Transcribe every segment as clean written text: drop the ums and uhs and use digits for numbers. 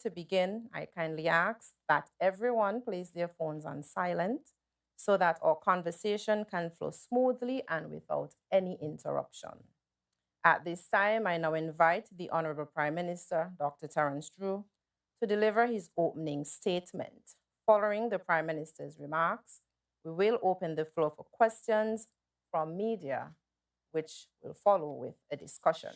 To begin, I kindly ask that everyone place their phones on silent so that our conversation can flow smoothly and without any interruption. At this time, I now invite the Honorable Prime Minister, Dr. Terrance, to deliver his opening statement. Following the Prime Minister's remarks, we will open the floor for questions from media, which will follow with a discussion.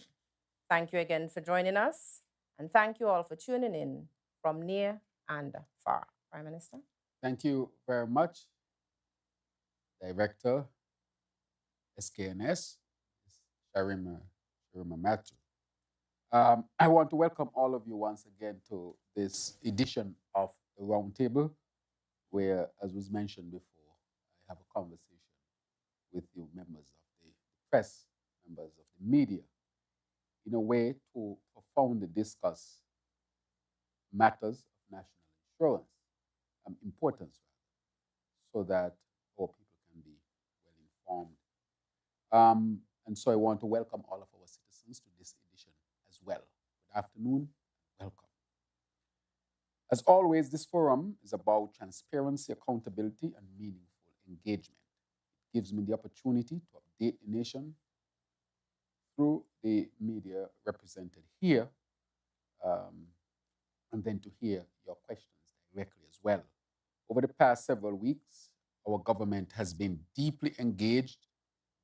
Thank you again for joining us, and thank you all for tuning in from near and far. Prime Minister. Thank you very much, Director SKNS, Sharima Matthew. I want to welcome all of you once again to this edition of the Roundtable, where, as was mentioned before, I have a conversation with you members of the press, members of the media, in a way to profoundly discuss matters of national insurance, importance, rather, so that our people can be well informed. And so I want to welcome all of our citizens to this edition as well. Good afternoon, welcome. As always, this forum is about transparency, accountability, and meaningful engagement. It gives me the opportunity to update the nation through the media represented here, and then to hear your questions directly as well. Over the past several weeks, our government has been deeply engaged,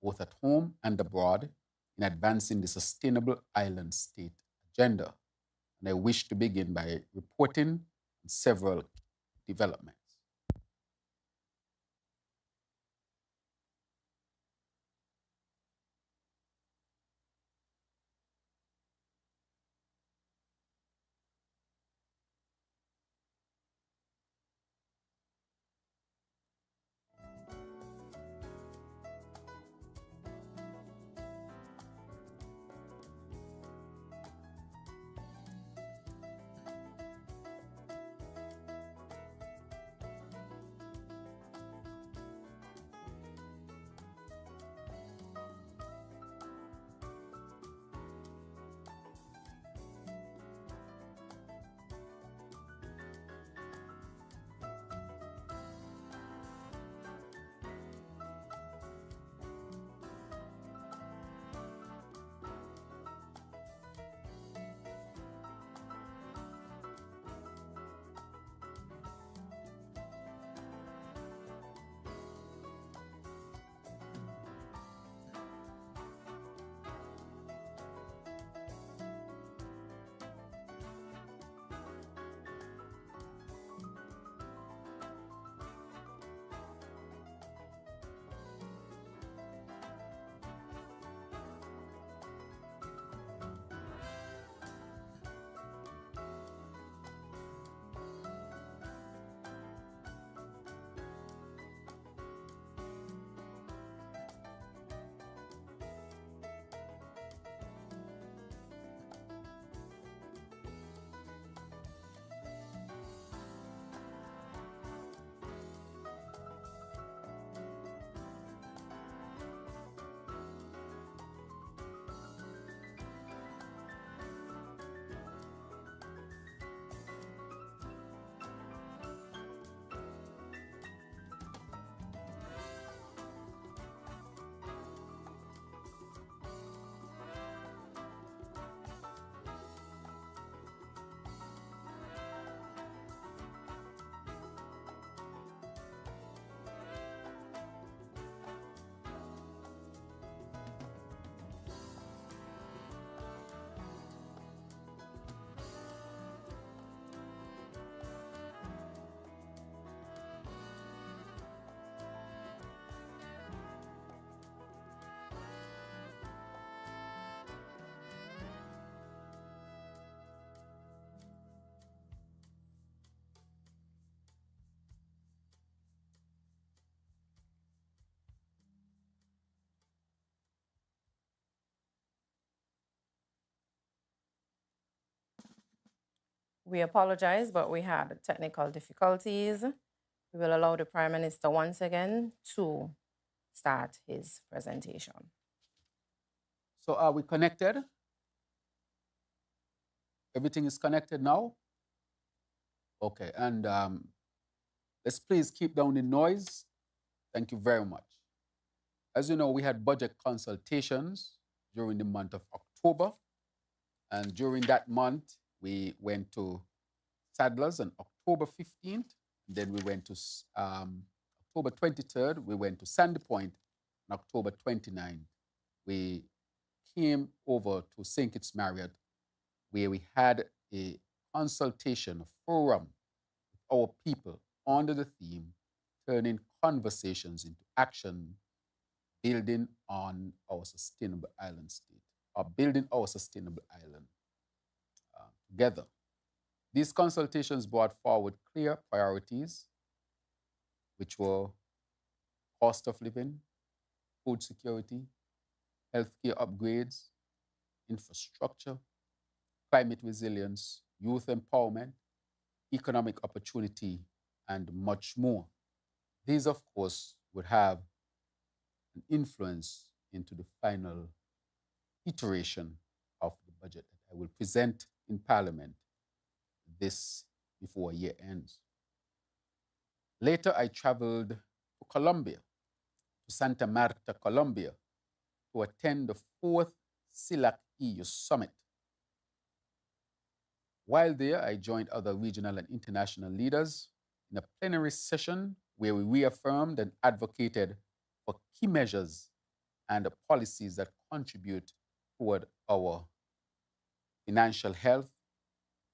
both at home and abroad, in advancing the sustainable island state agenda. And I wish to begin by reporting on several developments. We apologize, but we had technical difficulties. We will allow the Prime Minister once again to start his presentation. So are we connected? Everything is connected now? Okay, and let's please keep down the noise. Thank you very much. As you know, we had budget consultations during the month of October, and during that month, we went to Sadler's on October 15th. Then we went to October 23rd, we went to Sandy Point. On October 29th, we came over to St. Kitts Marriott, where we had a consultation, a forum with our people under the theme turning conversations into action, building on our sustainable island state, or building our sustainable island together. These consultations brought forward clear priorities, which were cost of living, food security, healthcare upgrades, infrastructure, climate resilience, youth empowerment, economic opportunity, and much more. These, of course, would have an influence into the final iteration of the budget that I will present in Parliament this before year ends. Later, I traveled to Colombia, to Santa Marta, Colombia, to attend the fourth CELAC EU summit. While there, I joined other regional and international leaders in a plenary session where we reaffirmed and advocated for key measures and policies that contribute toward our financial health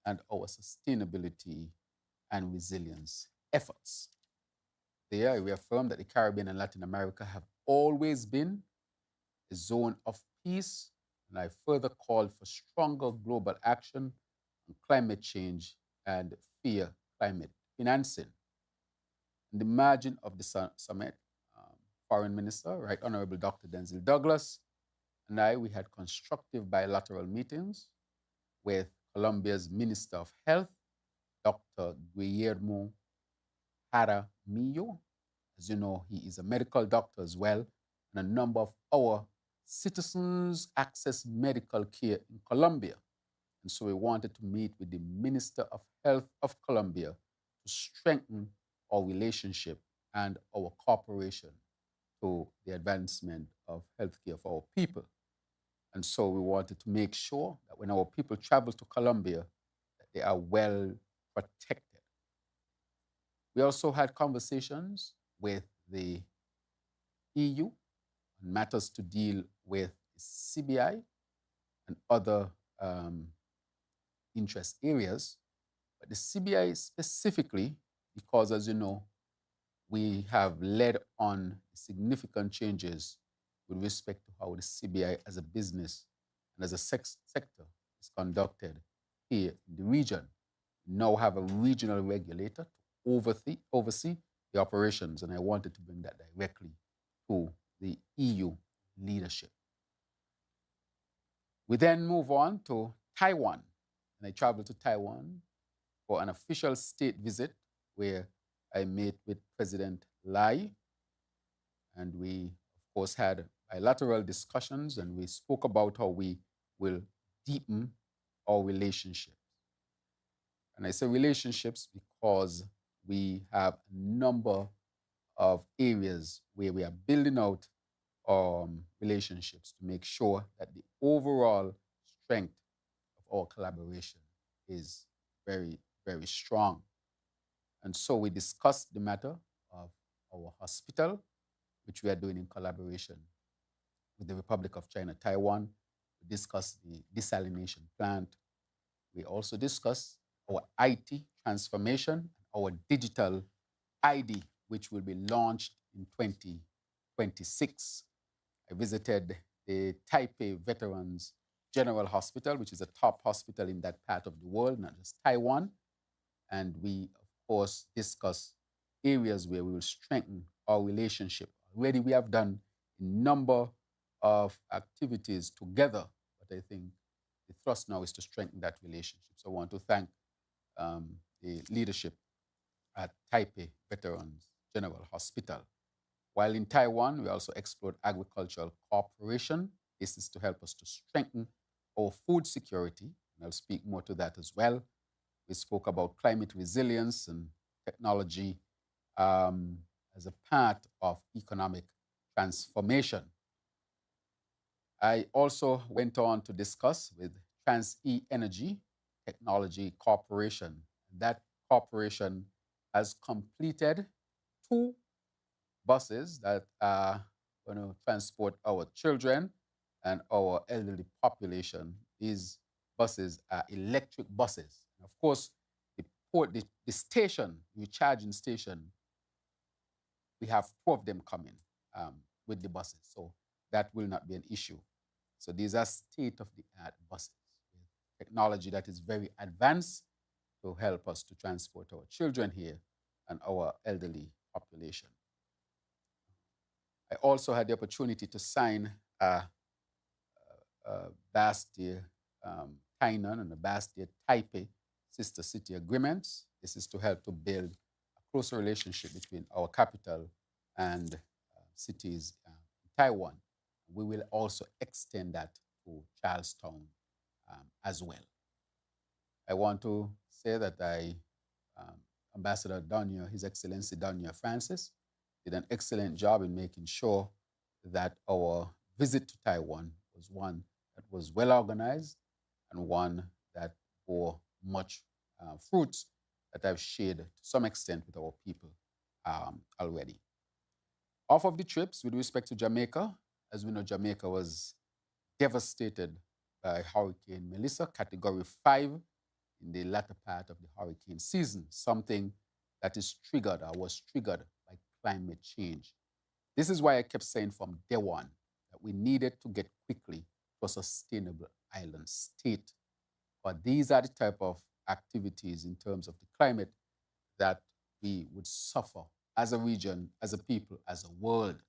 and our sustainability and resilience efforts. There, I reaffirmed that the Caribbean and Latin America have always been a zone of peace, and I further called for stronger global action on climate change and fair climate financing. In the margin of the summit, Foreign Minister, Right Honorable Dr. Denzil Douglas, and I, we had constructive bilateral meetings with Colombia's Minister of Health, Dr. Guillermo Jaramillo. As you know, he is a medical doctor as well, and a number of our citizens access medical care in Colombia. And so we wanted to meet with the Minister of Health of Colombia to strengthen our relationship and our cooperation to the advancement of healthcare for our people. And so we wanted to make sure that when our people travel to Colombia, that they are well protected. We also had conversations with the EU on matters to deal with CBI and other interest areas. But the CBI specifically, because as you know, we have led on significant changes with respect to how the CBI as a business and as a sector is conducted here in the region. We now have a regional regulator to oversee the operations, and I wanted to bring that directly to the EU leadership. We then move on to Taiwan, and I traveled to Taiwan for an official state visit where I met with President Lai, and we, of course, had bilateral discussions, and we spoke about how we will deepen our relationships. And I say relationships because we have a number of areas where we are building out relationships to make sure that the overall strength of our collaboration is very, very strong. And so we discussed the matter of our hospital, which we are doing in collaboration with the Republic of China, Taiwan. We discussed the desalination plant. We also discussed our IT transformation, our digital ID, which will be launched in 2026. I visited the Taipei Veterans General Hospital, which is a top hospital in that part of the world, not just Taiwan. And we, of course, discuss areas where we will strengthen our relationship. Already we have done a number of activities together, but I think the thrust now is to strengthen that relationship. So I want to thank the leadership at Taipei Veterans General Hospital. While in Taiwan, we also explored agricultural cooperation. This is to help us to strengthen our food security, and I'll speak more to that as well. We spoke about climate resilience and technology um, as a part of economic transformation. I also went on to discuss with TransE Energy Technology Corporation. That corporation has completed 2 buses that are going to transport our children and our elderly population. These buses are electric buses. And of course, the station, the charging station, we have 2 of them coming with the buses. So that will not be an issue. So these are state-of-the-art buses with technology that is very advanced to help us to transport our children here and our elderly population. I also had the opportunity to sign a Bastia Tainan and a Bastia Taipei sister city agreements. This is to help to build a closer relationship between our capital and cities in Taiwan. We will also extend that to Charlestown as well. I want to say that Ambassador Donier, His Excellency Donier Francis, did an excellent job in making sure that our visit to Taiwan was one that was well organized and one that bore much fruits that I've shared to some extent with our people already. Off of the trips, with respect to Jamaica, as we know, Jamaica was devastated by Hurricane Melissa, Category 5, in the latter part of the hurricane season, something that is triggered or was triggered by climate change. This is why I kept saying from day one that we needed to get quickly to a sustainable island state. But these are the type of activities in terms of the climate that we would suffer as a region, as a people, as a world.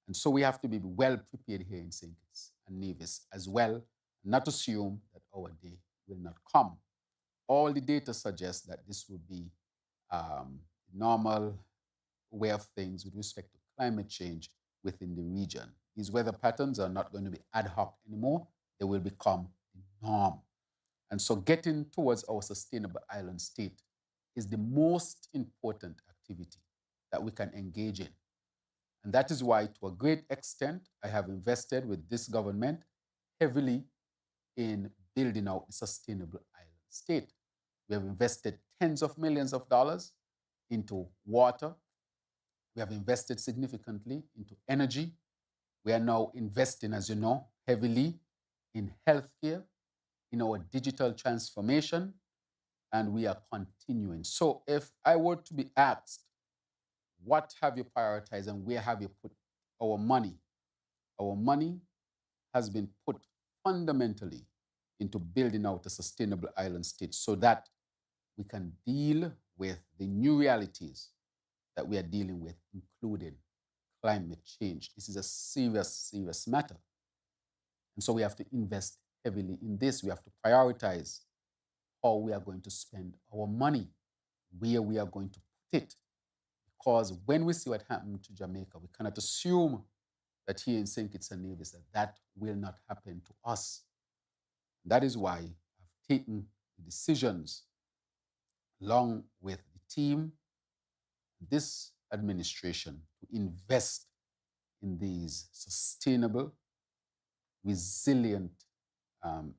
And so we have to be well prepared here in St. Kitts and Nevis as well, not assume that our day will not come. All the data suggests that this will be normal way of things with respect to climate change within the region. These weather patterns are not going to be ad hoc anymore. They will become the norm. And so getting towards our sustainable island state is the most important activity that we can engage in. And that is why, to a great extent, I have invested with this government heavily in building out a sustainable island state. We have invested tens of millions of dollars into water. We have invested significantly into energy. We are now investing, as you know, heavily in healthcare, in our digital transformation, and we are continuing. So if I were to be asked, what have you prioritized and where have you put our money? Our money has been put fundamentally into building out a sustainable island state so that we can deal with the new realities that we are dealing with, including climate change. This is a serious, serious matter. And so we have to invest heavily in this. We have to prioritize how we are going to spend our money, where we are going to put it. Because when we see what happened to Jamaica, we cannot assume that here in St. Kitts and Nevis that will not happen to us. That is why I've taken the decisions along with the team, this administration, to invest in these sustainable, resilient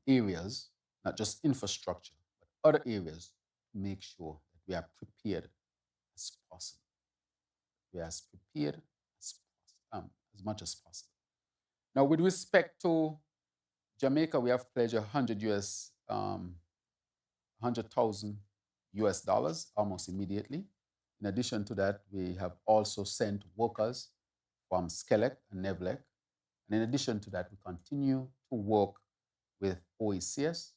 areas, not just infrastructure, but other areas, to make sure that we are prepared as possible. We are as prepared as much as possible. Now, with respect to Jamaica, we have pledged 100,000 US dollars almost immediately. In addition to that, we have also sent workers from Skelec and Nevlec. And in addition to that, we continue to work with OECS,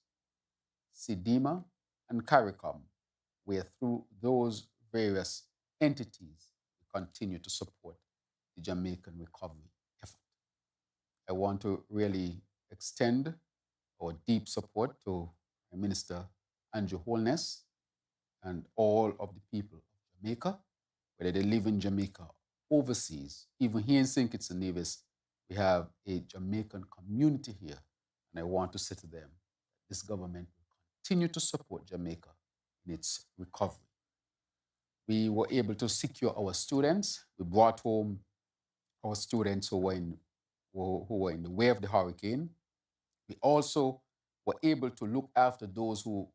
CDIMA, and CARICOM, where through those various entities, we continue to support the Jamaican recovery effort. I want to really extend our deep support to Prime Minister Andrew Holness and all of the people of Jamaica, whether they live in Jamaica, overseas. Even here in St. Kitts and Nevis, we have a Jamaican community here. And I want to say to them, this government will continue to support Jamaica in its recovery. We were able to secure our students. We brought home our students who were in the way of the hurricane. We also were able to look after those who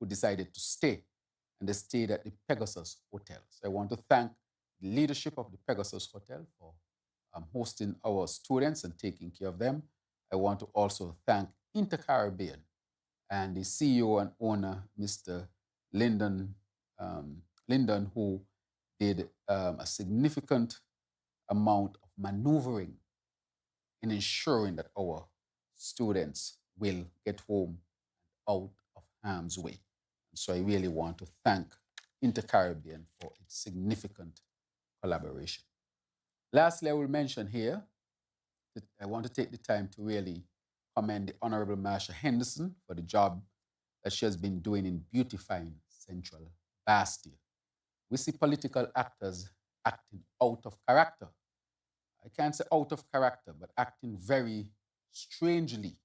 decided to stay, and they stayed at the Pegasus Hotel. So I want to thank the leadership of the Pegasus Hotel for hosting our students and taking care of them. I want to also thank Intercaribbean and the CEO and owner, Mr. Lyndon, Lyndon, who did a significant amount of maneuvering in ensuring that our students will get home out of harm's way. So I really want to thank Intercaribbean for its significant collaboration. Lastly, I will mention here that I want to take the time to really commend the Honorable Marsha Henderson for the job that she has been doing in beautifying Central Bastille. We see political actors acting out of character. I can't say out of character, but acting very strangely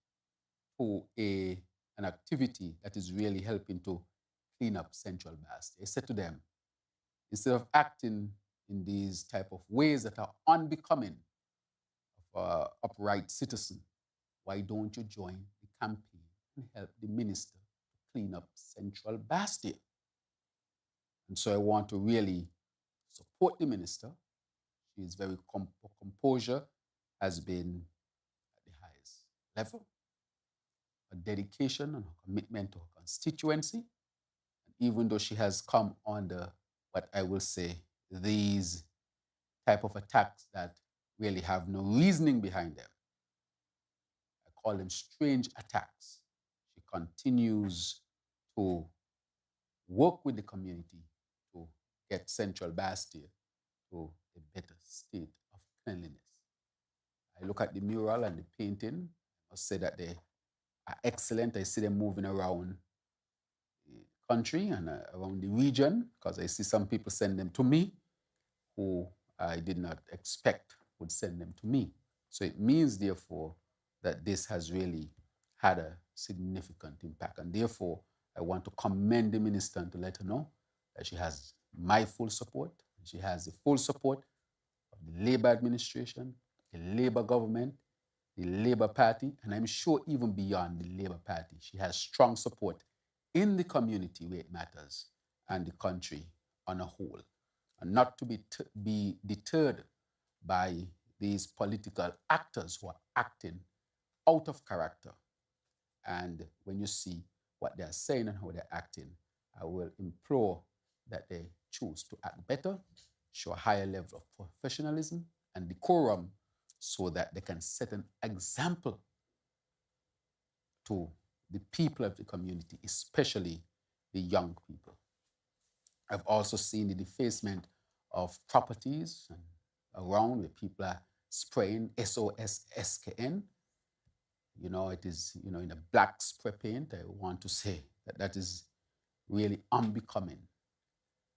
to an activity that is really helping to clean up Central Bastille. I said to them, instead of acting in these type of ways that are unbecoming of an upright citizen, why don't you join the campaign and help the minister to clean up Central Bastille? And so I want to really support the minister. She is very composure has been at the highest level. Her dedication and her commitment to her constituency. And even though she has come under what I will say these type of attacks that really have no reasoning behind them, I call them strange attacks. She continues to work with the community to get Central Bastille to a better state of cleanliness. I look at the mural and the painting. I must say that they are excellent. I see them moving around the country and around the region because I see some people send them to me who I did not expect would send them to me. So it means, therefore, that this has really had a significant impact. And therefore, I want to commend the minister and to let her know that she has my full support. She has the full support of the Labour administration, the Labour government, the Labour Party, and I'm sure even beyond the Labour Party, she has strong support in the community where it matters and the country on a whole. And not to be deterred by these political actors who are acting out of character. And when you see what they're saying and how they're acting, I will implore that they choose to act better, show a higher level of professionalism and decorum so that they can set an example to the people of the community, especially the young people. I've also seen the defacement of properties around where people are spraying SOSSKN. You know, it is, in a black spray paint. I want to say that that is really unbecoming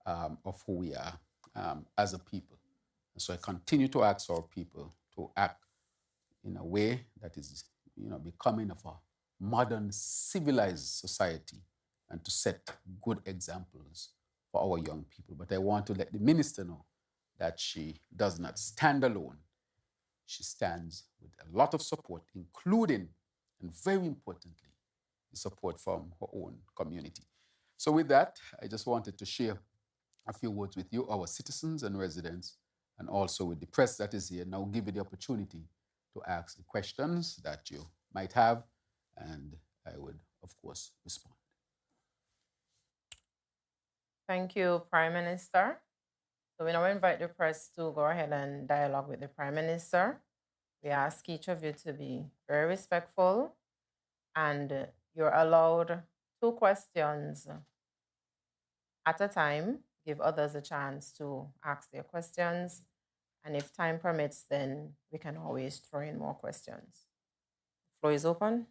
of who we are as a people. And so I continue to ask our people to act in a way that is, becoming of a modern civilized society and to set good examples for our young people. But I want to let the minister know that she does not stand alone. She stands with a lot of support, including, and very importantly, the support from her own community. So with that, I just wanted to share a few words with you, our citizens and residents, and also with the press that is here. Now give you the opportunity to ask the questions that you might have, and I would, of course, respond. Thank you, Prime Minister. So we now invite the press to go ahead and dialogue with the Prime Minister. We ask each of you to be very respectful, and you're allowed 2 questions at a time. Give others a chance to ask their questions. And if time permits, then we can always throw in more questions. The floor is open.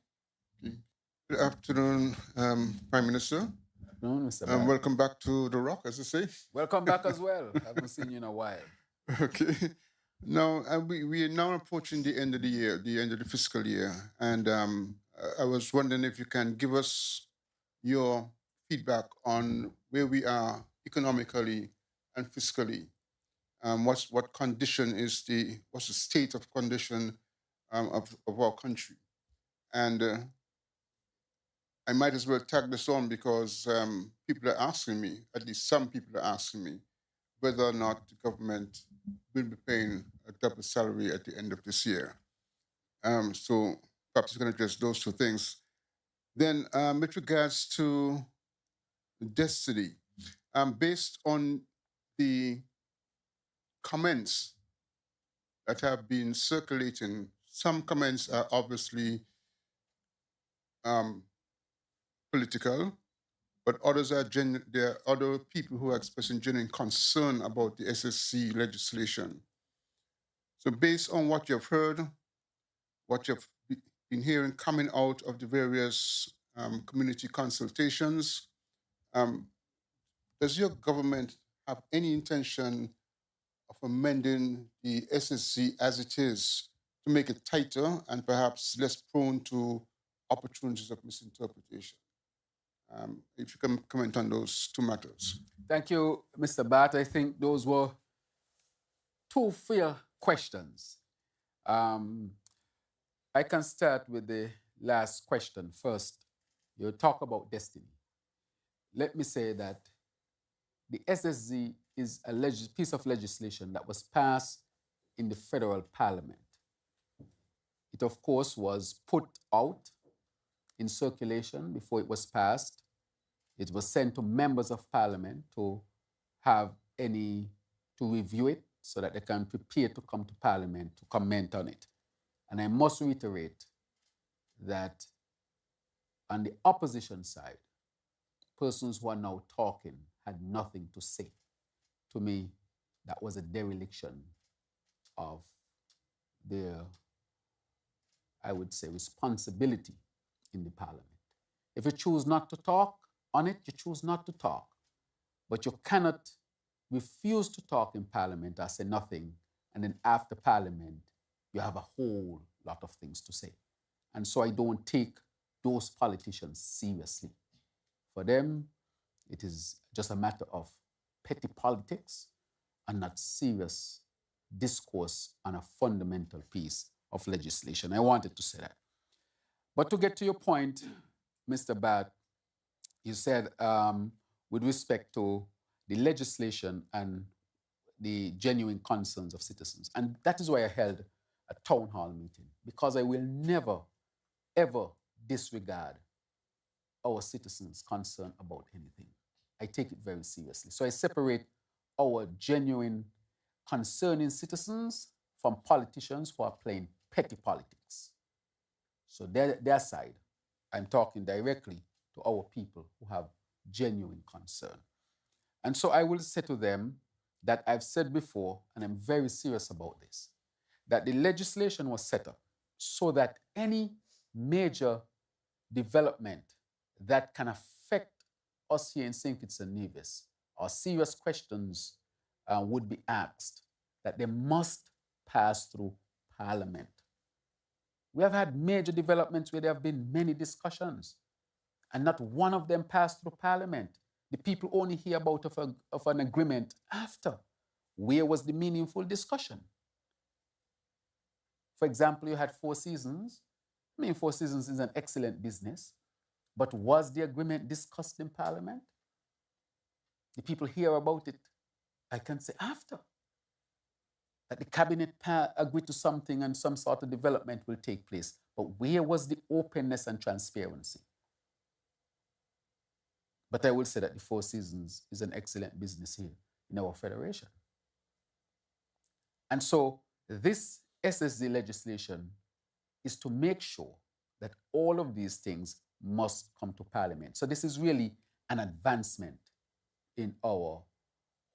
Good afternoon, Prime Minister. Afternoon, Mr. Barr. Welcome back to The Rock, as I say. Welcome back as well. I haven't seen you in a while. Okay. Now, we are now approaching the end of the year, the end of the fiscal year. And I was wondering if you can give us your feedback on where we are economically and fiscally. What's the state of condition of our country? And I might as well tag this on because people are asking me, at least some people are asking me, whether or not the government will be paying a double salary at the end of this year. So perhaps you can address those two things. Then, with regards to destiny, based on the comments that have been circulating, some comments are obviously political, but others are there are other people who are expressing genuine concern about the SSC legislation. So, based on what you've heard, what you've been hearing coming out of the various community consultations, does your government have any intention of amending the SSC as it is to make it tighter and perhaps less prone to opportunities of misinterpretation? If you can comment on those two matters. Thank you, Mr. Bat. I think those were two fair questions. I can start with the last question first. You talk about destiny. Let me say that the SSZ is a piece of legislation that was passed in the federal parliament. It, of course, was put out in circulation before it was passed. It was sent to members of parliament to review it so that they can prepare to come to parliament to comment on it. And I must reiterate that on the opposition side, persons who are now talking had nothing to say. To me, that was a dereliction of their, I would say, responsibility in the parliament. If you choose not to talk on it, you choose not to talk. But you cannot refuse to talk in parliament or say nothing, and then after parliament, you have a whole lot of things to say. And so I don't take those politicians seriously. For them, it is just a matter of petty politics and not serious discourse on a fundamental piece of legislation. I wanted to say that. But to get to your point, Mr. Bat, you said with respect to the legislation and the genuine concerns of citizens. And that is why I held a town hall meeting, because I will never, ever disregard our citizens' concern about anything. I take it very seriously. So I separate our genuine concerning citizens from politicians who are playing petty politics. So their side, I'm talking directly to our people who have genuine concern. And so I will say to them that I've said before, and I'm very serious about this, that the legislation was set up so that any major development that can affect us here in St. Kitts and Nevis, or serious questions would be asked, that they must pass through Parliament. We have had major developments where there have been many discussions, and not one of them passed through Parliament. The people only hear about of an agreement after. Where was the meaningful discussion? For example, you had Four Seasons. I mean, Four Seasons is an excellent business, but was the agreement discussed in Parliament? The people hear about it, I can say, after. That the cabinet agreed to something and some sort of development will take place. But where was the openness and transparency? But I will say that the Four Seasons is an excellent business here in our federation. And so this SSD legislation is to make sure that all of these things must come to Parliament. So this is really an advancement in our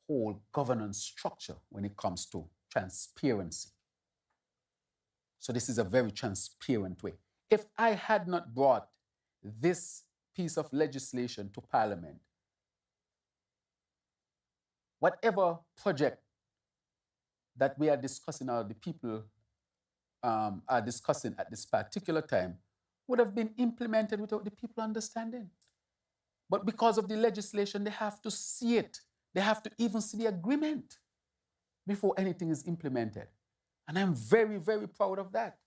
whole governance structure when it comes to transparency. So this is a very transparent way. If I had not brought this piece of legislation to Parliament, whatever project that we are discussing or the people are discussing at this particular time would have been implemented without the people understanding. But because of the legislation, they have to see it. They have to even see the agreement before anything is implemented. And I'm very, very proud of that.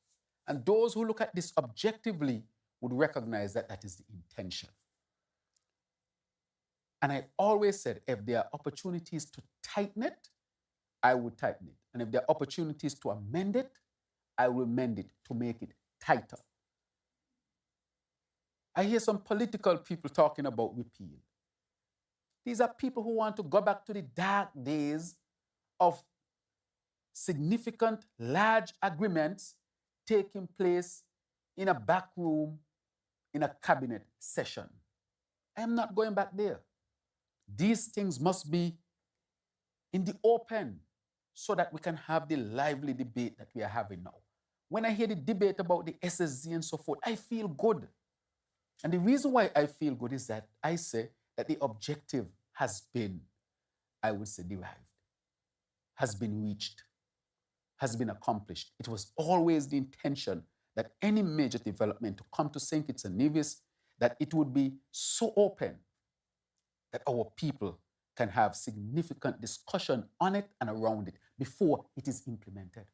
And those who look at this objectively would recognize that that is the intention. And I always said, if there are opportunities to tighten it, I would tighten it. And if there are opportunities to amend it, I will amend it to make it tighter. I hear some political people talking about repeal. These are people who want to go back to the dark days of significant, large agreements taking place in a back room in a cabinet session. I am not going back there. These things must be in the open so that we can have the lively debate that we are having now. When I hear the debate about the SSZ and so forth, I feel good. And the reason why I feel good is that I say that the objective has been, I would say, derived, has been reached, has been accomplished. It was always the intention that any major development to come to St. Kitts and Nevis, that it would be so open that our people can have significant discussion on it and around it before it is implemented.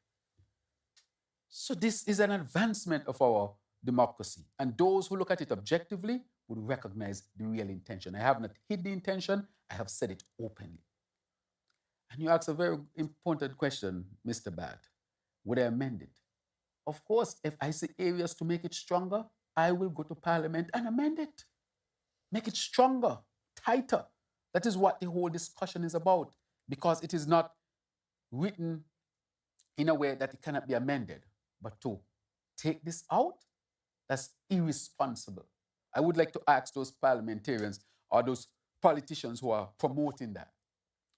So this is an advancement of our democracy. And those who look at it objectively would recognize the real intention. I have not hid the intention, I have said it openly. And you ask a very important question, Mr. Bat. Would I amend it? Of course, if I see areas to make it stronger, I will go to Parliament and amend it. Make it stronger, tighter. That is what the whole discussion is about, because it is not written in a way that it cannot be amended. But to take this out, that's irresponsible. I would like to ask those parliamentarians or those politicians who are promoting that.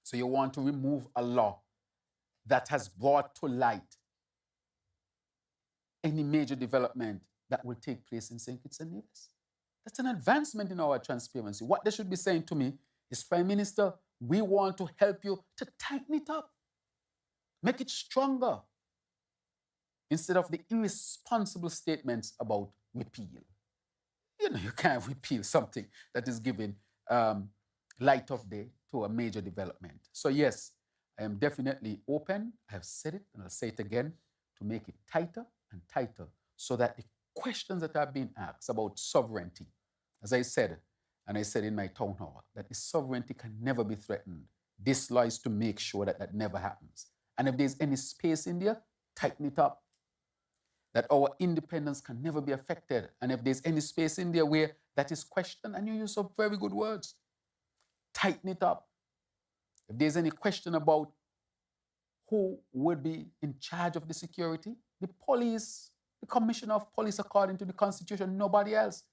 So you want to remove a law that has brought to light any major development that will take place in St. Kitts and Nevis. That's an advancement in our transparency. What they should be saying to me is, Prime Minister, we want to help you to tighten it up, make it stronger, instead of the irresponsible statements about repeal. You know, you can't repeal something that is giving light of day to a major development. So yes, I am definitely open. I have said it and I'll say it again, to make it tighter and tighter so that the questions that are being asked about sovereignty, as I said, and I said in my town hall, that the sovereignty can never be threatened. This law is to make sure that that never happens. And if there's any space in there, tighten it up. That our independence can never be affected. And if there's any space in there where that is questioned, and you use some very good words, tighten it up. If there's any question about who would be in charge of the security, the police, the commissioner of police according to the Constitution, nobody else.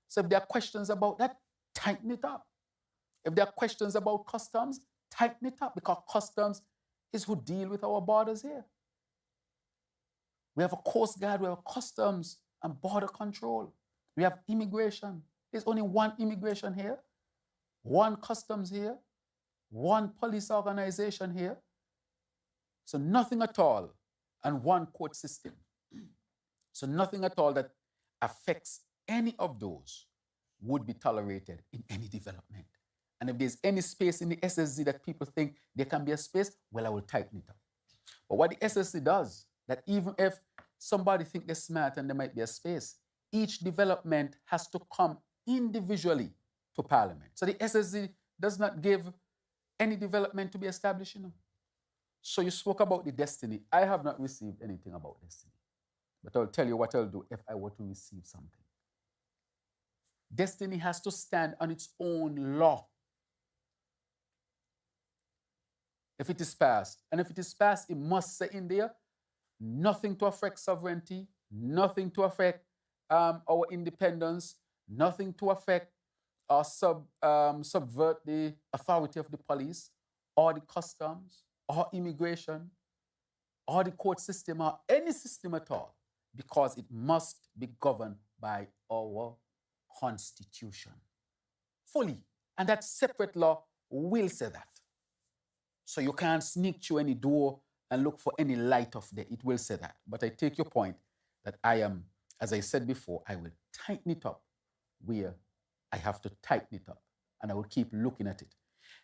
So if there are questions about that, tighten it up. If there are questions about customs, tighten it up, because customs is who deal with our borders here. We have a Coast Guard, we have customs and border control. We have immigration. There's only one immigration here, one customs here, one police organization here. So nothing at all, and one court system. So nothing at all that affects any of those would be tolerated in any development. And if there's any space in the SSZ that people think there can be a space, well, I will tighten it up. But what the SSZ does, that even if somebody think they're smart and there might be a space, each development has to come individually to Parliament. So the SSZ does not give any development to be established, you know. So you spoke about the destiny. I have not received anything about destiny. But I'll tell you what I'll do if I were to receive something. Destiny has to stand on its own law. If it is passed, and if it is passed, it must say in there, nothing to affect sovereignty, nothing to affect our independence, nothing to affect or subvert the authority of the police or the customs or immigration or the court system or any system at all, because it must be governed by our Constitution fully. And that separate law will say that. So you can't sneak through any door and look for any light of day. It will say that. But I take your point that I am, as I said before, I will tighten it up where I have to tighten it up. and I will keep looking at it.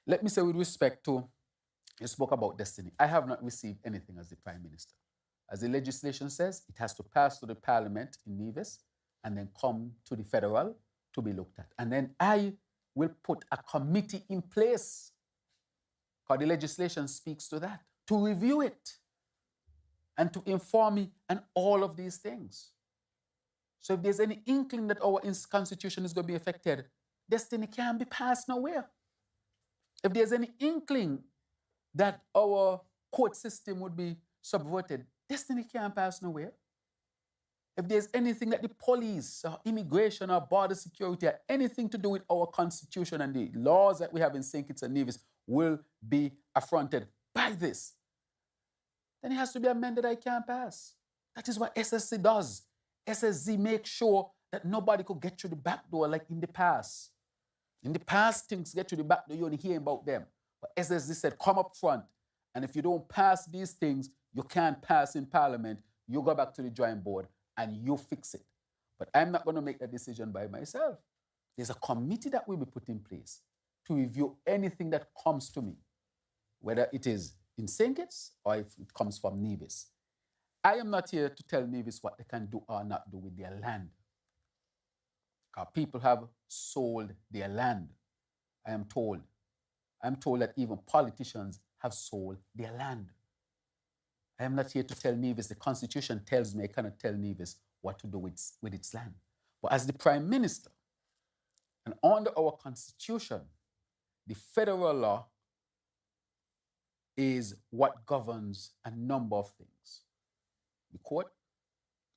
Let me say, with respect to, you spoke about destiny. I have not received anything as the Prime Minister. As the legislation says, it has to pass through the Parliament in Nevis and then come to the federal to be looked at. And then I will put a committee in place, because the legislation speaks to that, to review it and to inform me and all of these things. So if there's any inkling that our constitution is going to be affected, destiny can't be passed nowhere. If there's any inkling that our court system would be subverted, destiny can't pass nowhere. If there's anything that the police or immigration or border security or anything to do with our constitution and the laws that we have in St. Kitts and Nevis will be affronted by this, then it has to be amended. I can't pass. That is what SSC does. SSC makes sure that nobody could get through the back door like in the past. In the past, things get through the back door, you only hear about them. But SSC said, come up front. And if you don't pass these things, you can't pass in Parliament. You go back to the drawing board and you fix it. But I'm not going to make that decision by myself. There's a committee that will be put in place to review anything that comes to me, whether it is in St. Kitts or if it comes from Nevis. I am not here to tell Nevis what they can do or not do with their land. Because people have sold their land, I am told. I'm told that even politicians have sold their land. I am not here to tell Nevis. The Constitution tells me I cannot tell Nevis what to do with its land. But as the Prime Minister, and under our Constitution, the federal law is what governs a number of things. The court,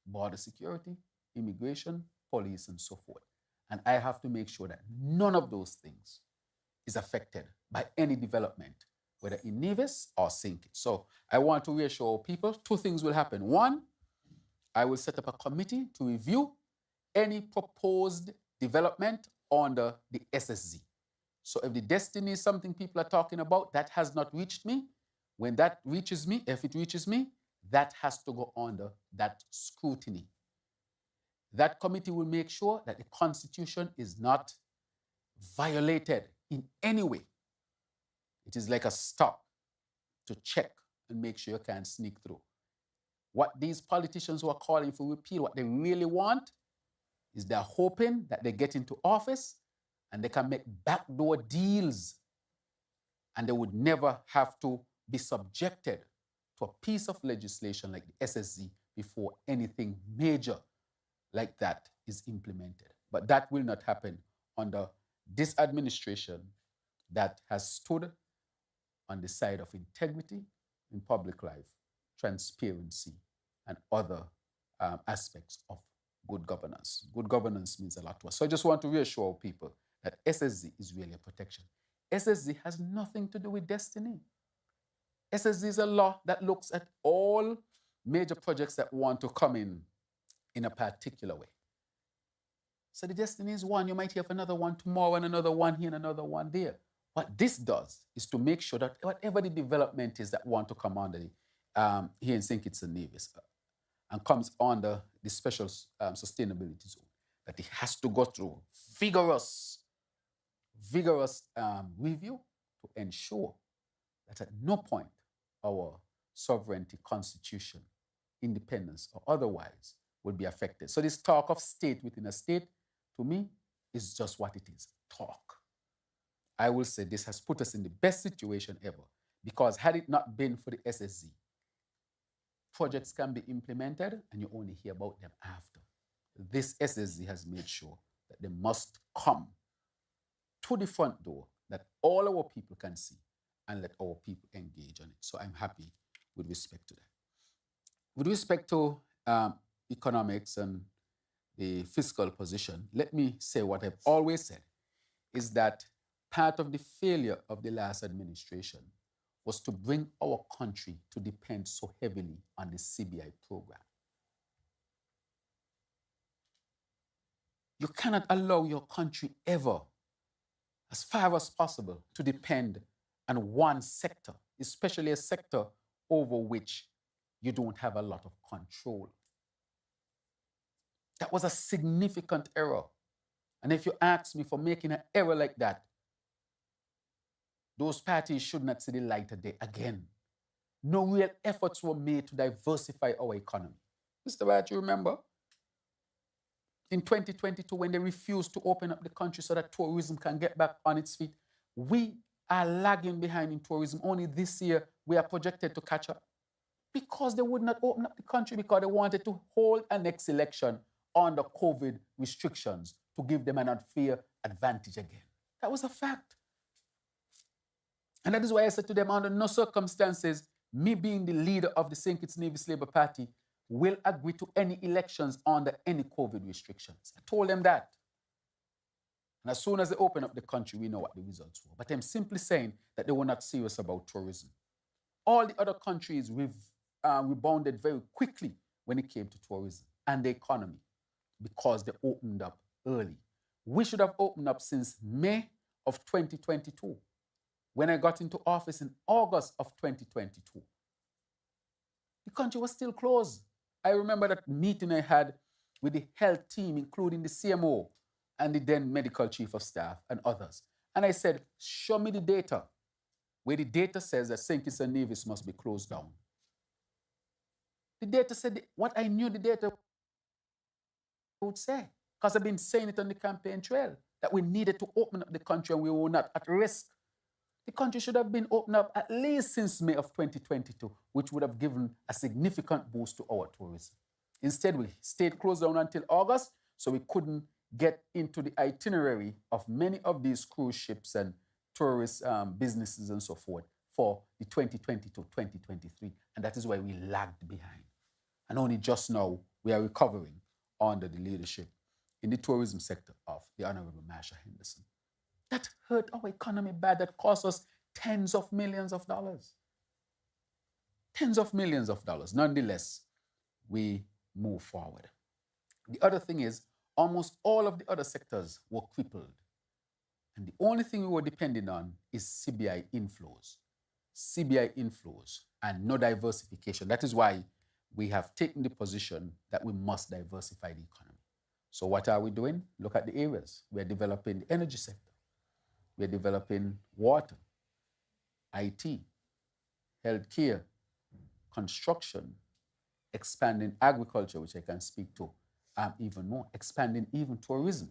border security, immigration, police, and so forth. And I have to make sure that none of those things is affected by any development, whether in Nevis or St. Kitts. So I want to reassure people, two things will happen. One, I will set up a committee to review any proposed development under the SSZ. So if the destiny is something people are talking about that has not reached me, when that reaches me, if it reaches me, that has to go under that scrutiny. That committee will make sure that the Constitution is not violated in any way. It is like a stop to check and make sure you can't sneak through. What these politicians who are calling for repeal, what they really want is they're hoping that they get into office and they can make backdoor deals and they would never have to be subjected to a piece of legislation like the SSZ before anything major like that is implemented. But that will not happen under this administration that has stood on the side of integrity in public life, transparency, and other aspects of good governance. Good governance means a lot to us. So I just want to reassure people that SSZ is really a protection. SSZ has nothing to do with destiny. SSZ is a law that looks at all major projects that want to come in a particular way. So the destiny is one. You might hear of another one tomorrow and another one here and another one there. What this does is to make sure that whatever the development is that want to come under here in St. Kitts and Nevis and comes under the special sustainability zone, that it has to go through vigorous review to ensure that at no point our sovereignty, constitution, independence, or otherwise will be affected. So this talk of state within a state, to me, is just what it is, talk. I will say this has put us in the best situation ever, because had it not been for the SSZ, projects can be implemented and you only hear about them after. This SSZ has made sure that they must come to the front door that all our people can see and let our people engage on it. So I'm happy with respect to that. With respect to economics and the fiscal position, let me say what I've always said, is that part of the failure of the last administration was to bring our country to depend so heavily on the CBI program. You cannot allow your country ever, as far as possible, to depend on one sector, especially a sector over which you don't have a lot of control. That was a significant error. And if you ask me for making an error like that, those parties should not see the light of day again. No real efforts were made to diversify our economy. Mr. White, you remember? In 2022, when they refused to open up the country so that tourism can get back on its feet, we are lagging behind in tourism. Only this year, we are projected to catch up because they would not open up the country because they wanted to hold a next election under COVID restrictions to give them an unfair advantage again. That was a fact. And that is why I said to them, under no circumstances, me being the leader of the St. Kitts Nevis Labour Party will agree to any elections under any COVID restrictions. I told them that. And as soon as they open up the country, we know what the results were. But I'm simply saying that they were not serious about tourism. All the other countries rebounded very quickly when it came to tourism and the economy because they opened up early. We should have opened up since May of 2022. When I got into office in August of 2022, the country was still closed. I remember that meeting I had with the health team, including the CMO and the then medical chief of staff and others. And I said, show me the data, where the data says that St. Kitts and Nevis must be closed down. The data said what I knew the data would say, because I've been saying it on the campaign trail, that we needed to open up the country and we were not at risk. The country should have been opened up at least since May of 2022, which would have given a significant boost to our tourism. Instead, we stayed closed down until August, so we couldn't get into the itinerary of many of these cruise ships and tourist businesses and so forth for the 2020-2023, and that is why we lagged behind. And only just now we are recovering under the leadership in the tourism sector of the Honorable Marsha Henderson. That hurt our economy bad. That cost us tens of millions of dollars. Tens of millions of dollars. Nonetheless, we move forward. The other thing is, almost all of the other sectors were crippled. And the only thing we were depending on is CBI inflows. CBI inflows and no diversification. That is why we have taken the position that we must diversify the economy. So what are we doing? Look at the areas. We are developing the energy sector. We are developing water, IT, healthcare, construction, expanding agriculture, which I can speak to even more, expanding even tourism,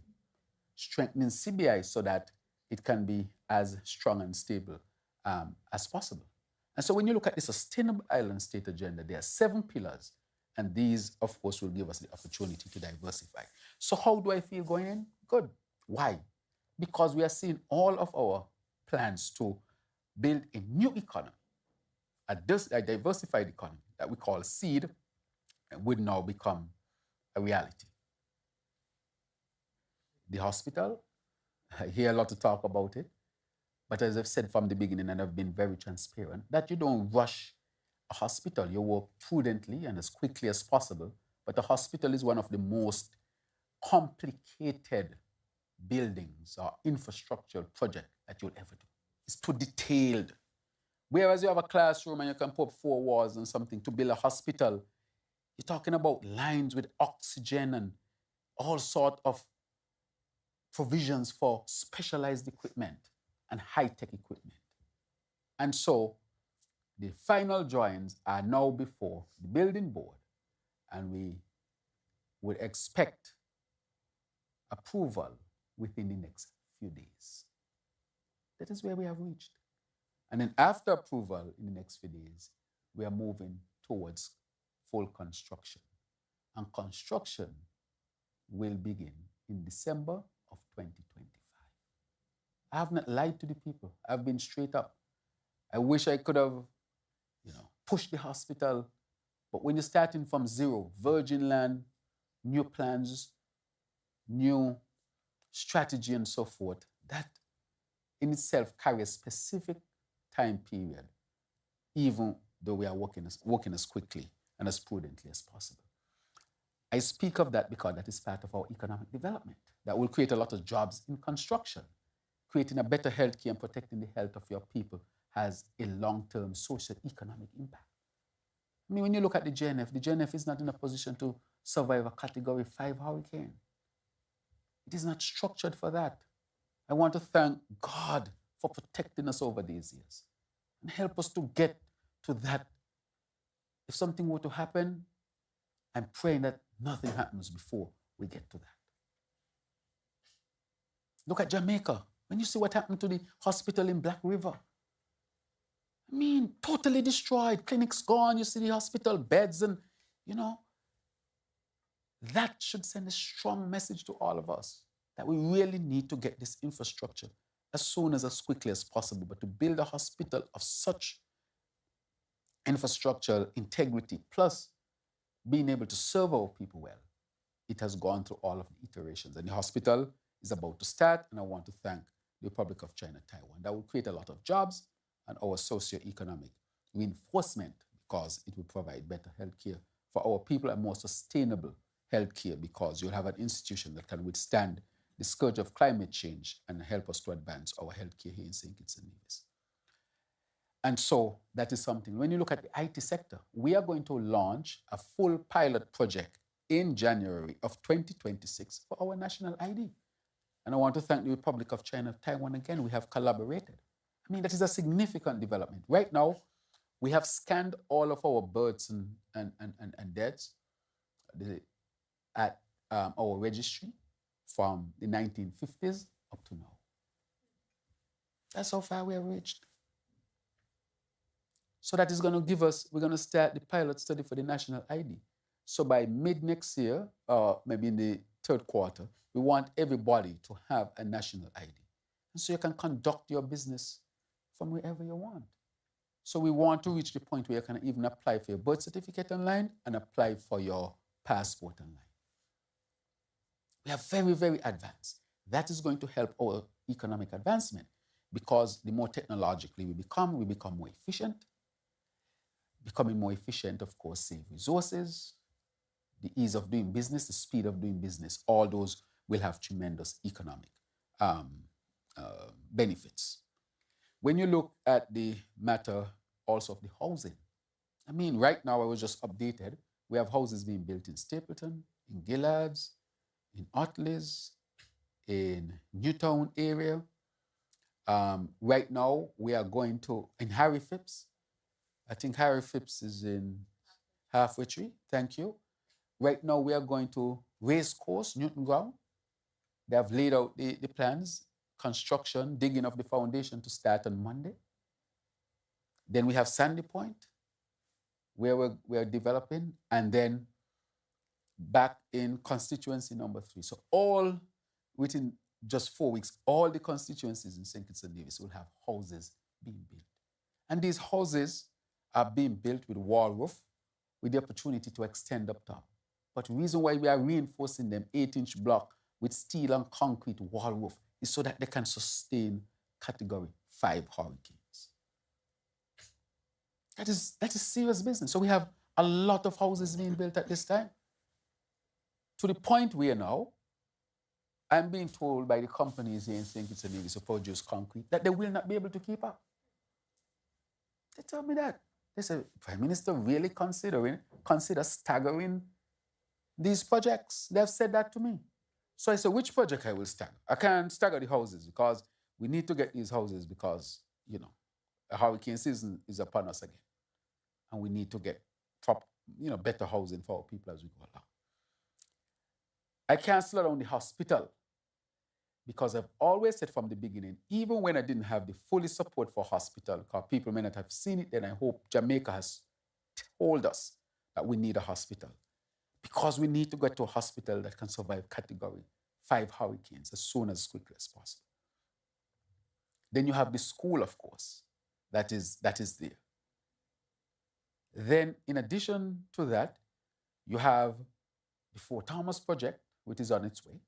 strengthening CBI so that it can be as strong and stable as possible. And so when you look at the Sustainable Island State Agenda, there are 7 pillars, and these, of course, will give us the opportunity to diversify. So how do I feel going in? Good. Why? Because we are seeing all of our plans to build a new economy, a diversified economy that we call SEED, would now become a reality. The hospital, I hear a lot of talk about it, but as I've said from the beginning, and I've been very transparent, that you don't rush a hospital. You work prudently and as quickly as possible, but a hospital is one of the most complicated buildings or infrastructural project that you'll ever do. It's too detailed. Whereas you have a classroom and you can put 4 walls and something, to build a hospital, you're talking about lines with oxygen and all sort of provisions for specialized equipment and high-tech equipment. And so the final drawings are now before the building board, and we would expect approval within the next few days. That is where we have reached. And then after approval in the next few days, we are moving towards full construction. And construction will begin in December of 2025. I have not lied to the people. I've been straight up. I wish I could have, pushed the hospital. But when you're starting from zero, virgin land, new plans, new strategy and so forth, that in itself carries a specific time period, even though we are working as quickly and as prudently as possible. I speak of that because that is part of our economic development. That will create a lot of jobs in construction. Creating a better healthcare and protecting the health of your people has a long-term social economic impact. I mean, when you look at the JNF is not in a position to survive a Category 5 hurricane. It is not structured for that. I want to thank God for protecting us over these years. And help us to get to that. If something were to happen, I'm praying that nothing happens before we get to that. Look at Jamaica. When you see what happened to the hospital in Black River, I mean, totally destroyed. Clinics gone. You see the hospital beds and, that should send a strong message to all of us that we really need to get this infrastructure as quickly as possible. But to build a hospital of such infrastructural integrity, plus being able to serve our people well, it has gone through all of the iterations. And the hospital is about to start, and I want to thank the Republic of China, Taiwan. That will create a lot of jobs and our socio-economic reinforcement, because it will provide better healthcare for our people and more sustainable healthcare, because you'll have an institution that can withstand the scourge of climate change and help us to advance our healthcare here in St. Kitts and Nevis. And so that is something. When you look at the IT sector, we are going to launch a full pilot project in January of 2026 for our national ID. And I want to thank the Republic of China, Taiwan again. We have collaborated. I mean, that is a significant development. Right now, we have scanned all of our births and deaths at our registry from the 1950s up to now. That's how far we have reached. So that is going to give us, we're going to start the pilot study for the national ID. So by mid next year, or maybe in the third quarter, we want everybody to have a national ID. And so you can conduct your business from wherever you want. So we want to reach the point where you can even apply for your birth certificate online and apply for your passport online. We are very, very advanced. That is going to help our economic advancement, because the more technologically we become more efficient. Becoming more efficient, of course, save resources, the ease of doing business, the speed of doing business, all those will have tremendous economic benefits. When you look at the matter also of the housing, I mean, right now I was just updated. We have houses being built in Stapleton, in Gillards, in Otleys, in Newtown area. Right now we are going to, in Harry Phipps, I think Harry Phipps is in Halfway Tree, thank you. Right now we are going to Race Course, Newton Ground. They have laid out the plans, construction, digging of the foundation to start on Monday. Then we have Sandy Point, where we're developing, and then back in constituency number 3. So all within just 4 weeks, all the constituencies in St. Kitts and Nevis will have houses being built. And these houses are being built with wall roof, with the opportunity to extend up top. But the reason why we are reinforcing them 8-inch block with steel and concrete wall roof is so that they can sustain Category 5 hurricanes. That is serious business. So we have a lot of houses being built at this time. To the point where now, I'm being told by the companies here in St. Kitts and Nevis who produce concrete that they will not be able to keep up. They told me that. They said, Prime Minister really consider staggering these projects. They have said that to me. So I said, which project I will stagger? I can't stagger the houses because we need to get these houses because, a hurricane season is upon us again. And we need to get better housing for our people as we go along. I can't slow down the hospital because I've always said from the beginning, even when I didn't have the fully support for hospital, because people may not have seen it, then I hope Jamaica has told us that we need a hospital, because we need to get to a hospital that can survive Category 5 hurricanes as quickly as possible. Then you have the school, of course, that is there. Then in addition to that, you have the Fort Thomas project, which is on its way.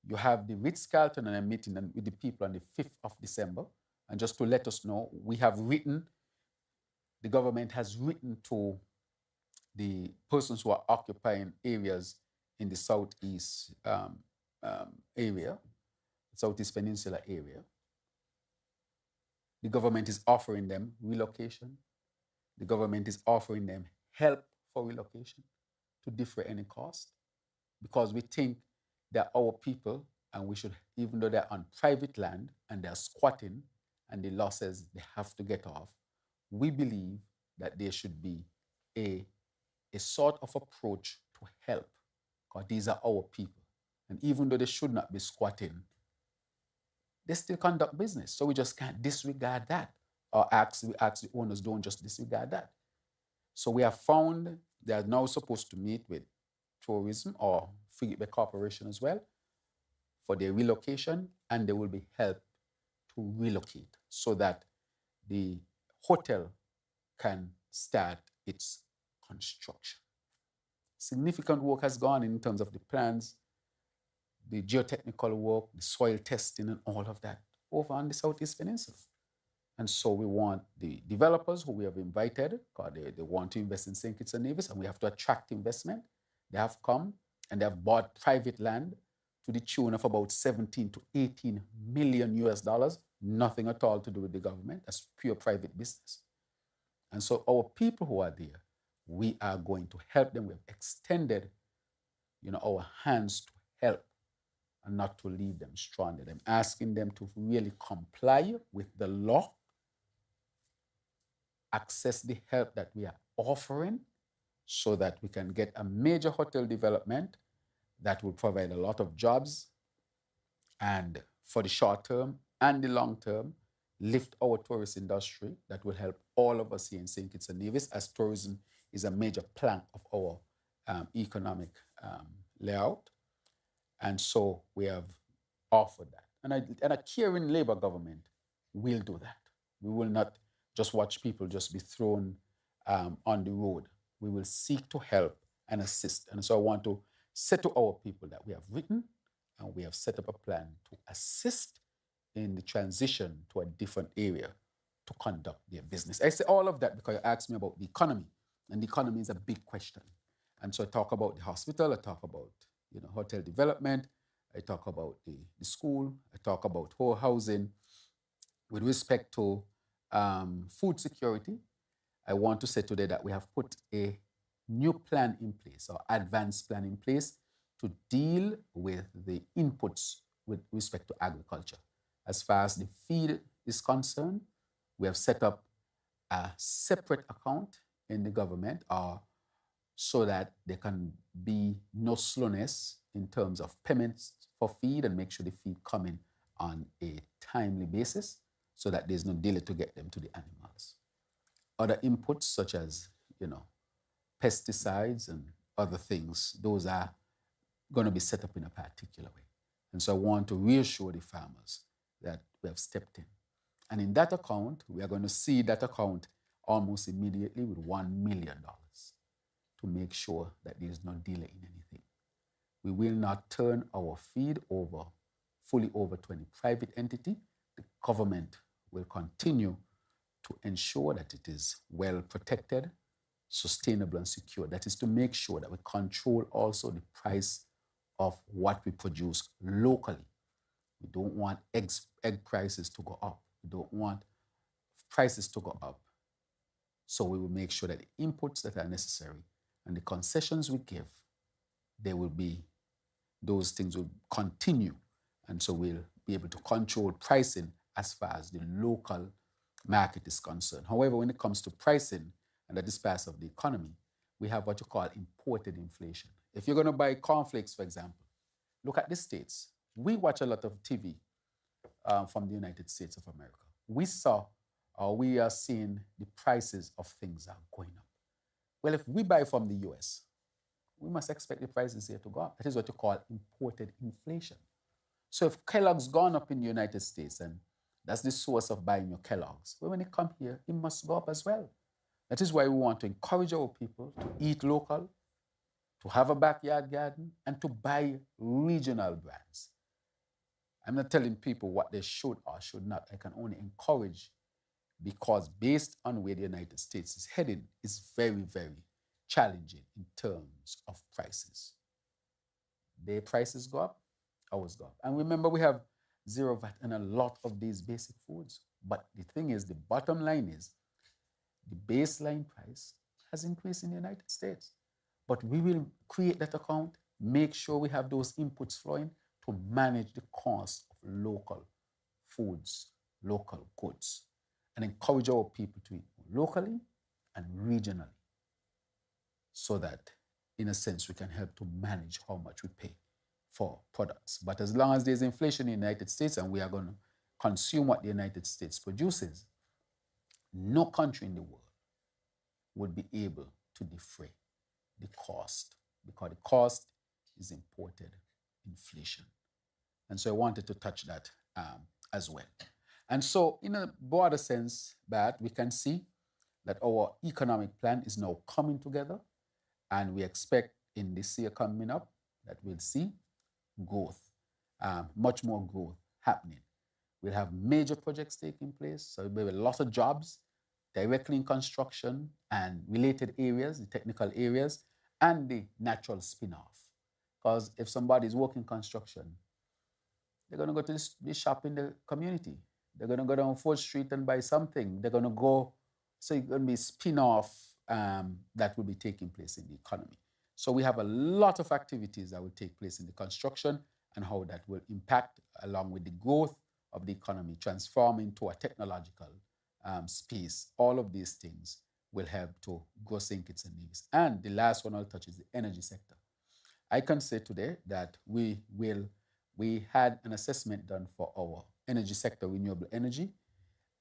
You have the Ritz-Carlton, and I'm meeting with the people on the 5th of December. And just to let us know, the government has written to the persons who are occupying areas in the southeast area, Southeast Peninsula area. The government is offering them relocation. The government is offering them help for relocation to defray any cost, because we think that our people and we should, even though they're on private land and they're squatting and the law says they have to get off, we believe that there should be a sort of approach to help, because these are our people. And even though they should not be squatting, they still conduct business. So we just can't disregard that. Or we ask the owners, don't just disregard that. So we have found they are now supposed to meet with tourism or Free Bay Corporation as well for their relocation, and they will be helped to relocate so that the hotel can start its construction. Significant work has gone in terms of the plans, the geotechnical work, the soil testing, and all of that over on the Southeast Peninsula. And so we want the developers who we have invited, because they want to invest in St. Kitts and Nevis, and we have to attract investment. They have come and they have bought private land to the tune of about 17 to 18 million US dollars, nothing at all to do with the government. That's pure private business. And so our people who are there, we are going to help them. We have extended, our hands to help and not to leave them stranded. I'm asking them to really comply with the law, access the help that we are offering so that we can get a major hotel development that will provide a lot of jobs and for the short term and the long term, lift our tourist industry that will help all of us here in St. Kitts and Nevis, as tourism is a major plank of our economic layout. And so we have offered that. And a caring Labour government will do that. We will not just watch people just be thrown on the road. We will seek to help and assist. And so I want to say to our people that we have written and we have set up a plan to assist in the transition to a different area to conduct their business. I say all of that because you asked me about the economy, and the economy is a big question. And so I talk about the hospital, I talk about hotel development, I talk about the school, I talk about whole housing. With respect to food security, I want to say today that we have put a new plan in place, or advanced plan in place, to deal with the inputs with respect to agriculture. As far as the feed is concerned, we have set up a separate account in the government so that there can be no slowness in terms of payments for feed, and make sure the feed come in on a timely basis so that there's no delay to get them to the animals. Other inputs such as, pesticides and other things, those are going to be set up in a particular way. And so I want to reassure the farmers that we have stepped in. And in that account, we are going to see that account almost immediately with $1 million to make sure that there is no delay in anything. We will not turn our feed over fully over to any private entity. The government will continue to ensure that it is well protected, sustainable, and secure. That is to make sure that we control also the price of what we produce locally. We don't want egg prices to go up. We don't want prices to go up. So we will make sure that the inputs that are necessary and the concessions we give, those things will continue. And so we'll be able to control pricing as far as the local market is concerned. However, when it comes to pricing, and that is part of the economy, we have what you call imported inflation. If you're going to buy cornflakes, for example, look at the States. We watch a lot of TV from the United States of America. We are seeing the prices of things are going up. Well, if we buy from the US, we must expect the prices here to go up. That is what you call imported inflation. So if Kellogg's gone up in the United States, and that's the source of buying your Kellogg's, well, when it comes here, it must go up as well. That is why we want to encourage our people to eat local, to have a backyard garden, and to buy regional brands. I'm not telling people what they should or should not. I can only encourage, because based on where the United States is heading, is very, very challenging in terms of prices. Their prices go up, ours go up. And remember, we have zero VAT on a lot of these basic foods. But the thing is, the bottom line is, the baseline price has increased in the United States. But we will create that account, make sure we have those inputs flowing, to manage the cost of local foods, local goods, and encourage our people to eat locally and regionally so that, in a sense, we can help to manage how much we pay for products. But as long as there's inflation in the United States and we are going to consume what the United States produces, no country in the world would be able to defray the cost because the cost is imported inflation. And so I wanted to touch that as well. And so, in a broader sense, that we can see that our economic plan is now coming together, and we expect in this year coming up that we'll see growth, much more growth happening. We'll have major projects taking place, so there'll be a lot of jobs directly in construction and related areas, the technical areas, and the natural spin-off. Because if somebody is working construction, they're going to go to this shop in the community. They're going to go down 4th Street and buy something. They're going to go, so it's going to be spin-off that will be taking place in the economy. So we have a lot of activities that will take place in the construction and how that will impact along with the growth of the economy, transform into a technological space. All of these things will help to grow St. Kitts and Nevis. And the last one I'll touch is the energy sector. I can say today that we had an assessment done for our energy sector, renewable energy,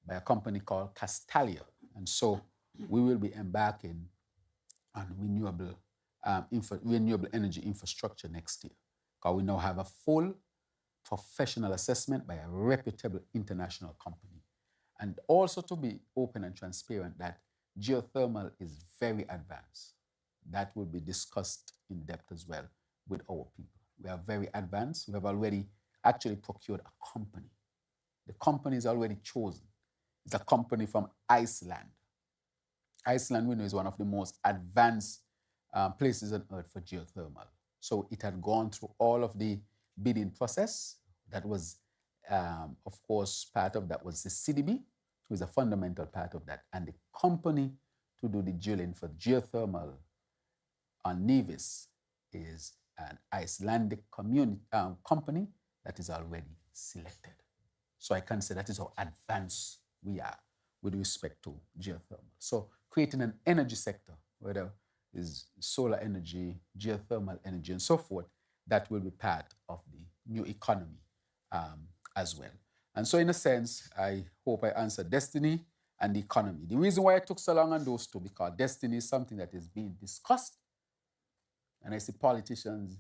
by a company called Castalia. And so we will be embarking on renewable energy infrastructure next year, because we now have a full professional assessment by a reputable international company. And also to be open and transparent that geothermal is very advanced. That will be discussed in depth as well with our people. We are very advanced. We have already actually procured a company. The company is already chosen. It's a company from Iceland. Iceland, we know, is one of the most advanced places on earth for geothermal. So it had gone through all of the bidding process. That was, of course, part of that was the CDB, who is a fundamental part of that. And the company to do the drilling for geothermal on Nevis is an Icelandic company that is already selected. So I can say that is how advanced we are with respect to geothermal. So creating an energy sector, whether it's solar energy, geothermal energy, and so forth, that will be part of the new economy as well. And so in a sense, I hope I answered destiny and the economy. The reason why I took so long on those two, because destiny is something that is being discussed. And I see politicians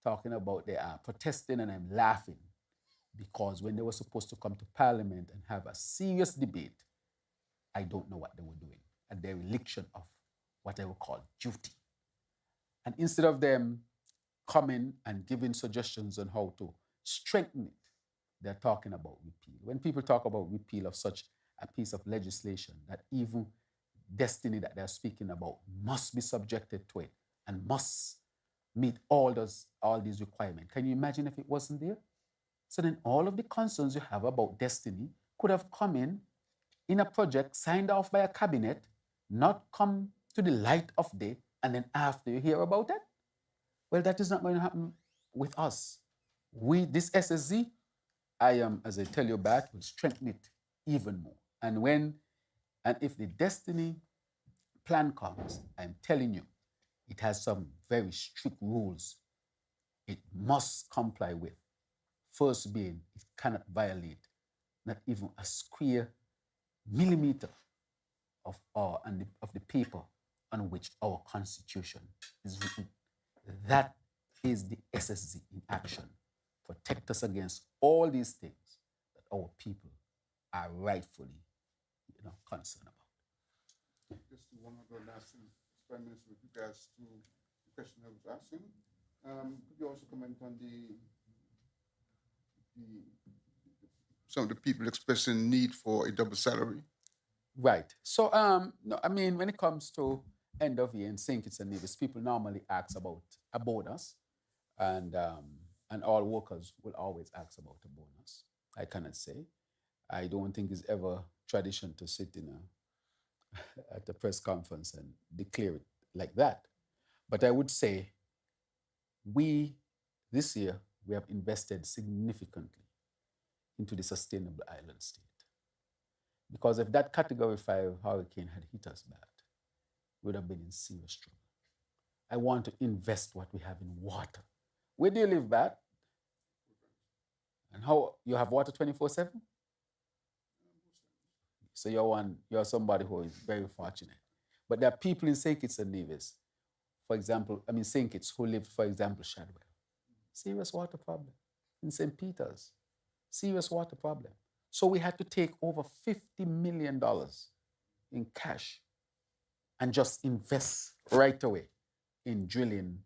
talking about they are protesting, and I'm laughing, because when they were supposed to come to parliament and have a serious debate, I don't know what they were doing at their election of what I would call duty. And instead of them coming and giving suggestions on how to strengthen it, they're talking about repeal. When people talk about repeal of such a piece of legislation, that even destiny that they're speaking about must be subjected to it and must meet all these requirements. Can you imagine if it wasn't there? So then all of the concerns you have about destiny could have come in a project signed off by a cabinet, not come to the light of day, and then after you hear about it. Well, that is not going to happen with us. This SSZ, I am, as I tell you back, will strengthen it even more. And if the destiny plan comes, I'm telling you, it has some very strict rules it must comply with. First being, it cannot violate not even a square millimeter of the paper on which our Constitution is written. That is the SSZ in action. Protect us against all these things that our people are rightfully, concerned about. Just one other last thing, Prime Minister, with regards to the question I was asking. Could you also comment on some of the people expressing need for a double salary? Right. So, no, I mean, when it comes to end of year in St. Kitts and Nevis, people normally ask about a bonus, and all workers will always ask about a bonus. I cannot say. I don't think it's ever tradition to sit at a press conference and declare it like that. But I would say this year, we have invested significantly into the sustainable island state. Because if that Category 5 hurricane had hit us bad, we would have been in serious trouble. I want to invest what we have in water. Where do you live, Bat? And how you have water 24/7? So you're somebody who is very fortunate. But there are people in St. Kitts and Nevis, for example, St. Kitts, who live, for example, Shadwell. Serious water problem. In St. Peter's, serious water problem. So we had to take over $50 million in cash and just invest right away in drilling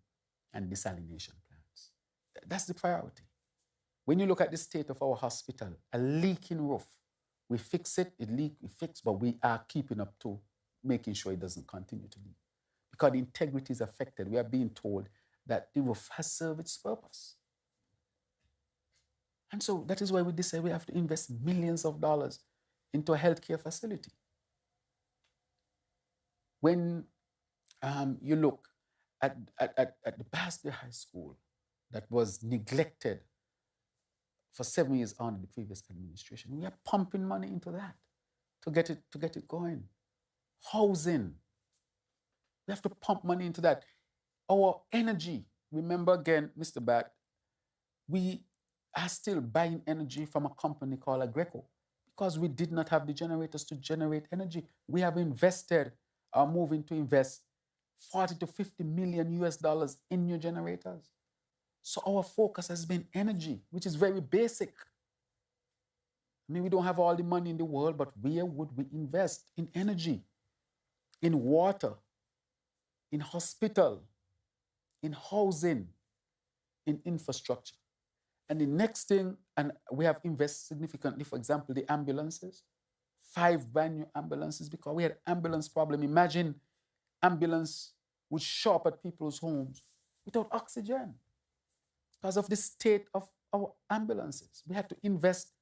and desalination plants. That's the priority. When you look at the state of our hospital, a leaking roof, we fix it, we fix, but we are keeping up to making sure it doesn't continue to leak. Because the integrity is affected. We are being told that the roof has served its purpose. And so that is why we decide we have to invest millions of dollars into a healthcare facility. When you look at the Basque High School that was neglected for 7 years under the previous administration, we are pumping money into that to get it going. Housing, we have to pump money into that. Our energy, remember again, Mr. Bat, we are still buying energy from a company called Agreco because we did not have the generators to generate energy. We have invested, are moving to invest 40 to 50 million US dollars in new generators. So our focus has been energy, which is very basic. We don't have all the money in the world, but where would we invest? In energy, in water, in hospital, in housing, in infrastructure. And the next thing, and we have invested significantly, for example, the ambulances, 5 brand new ambulances, because we had ambulance problem. Imagine ambulance would show up at people's homes without oxygen because of the state of our ambulances. We had to invest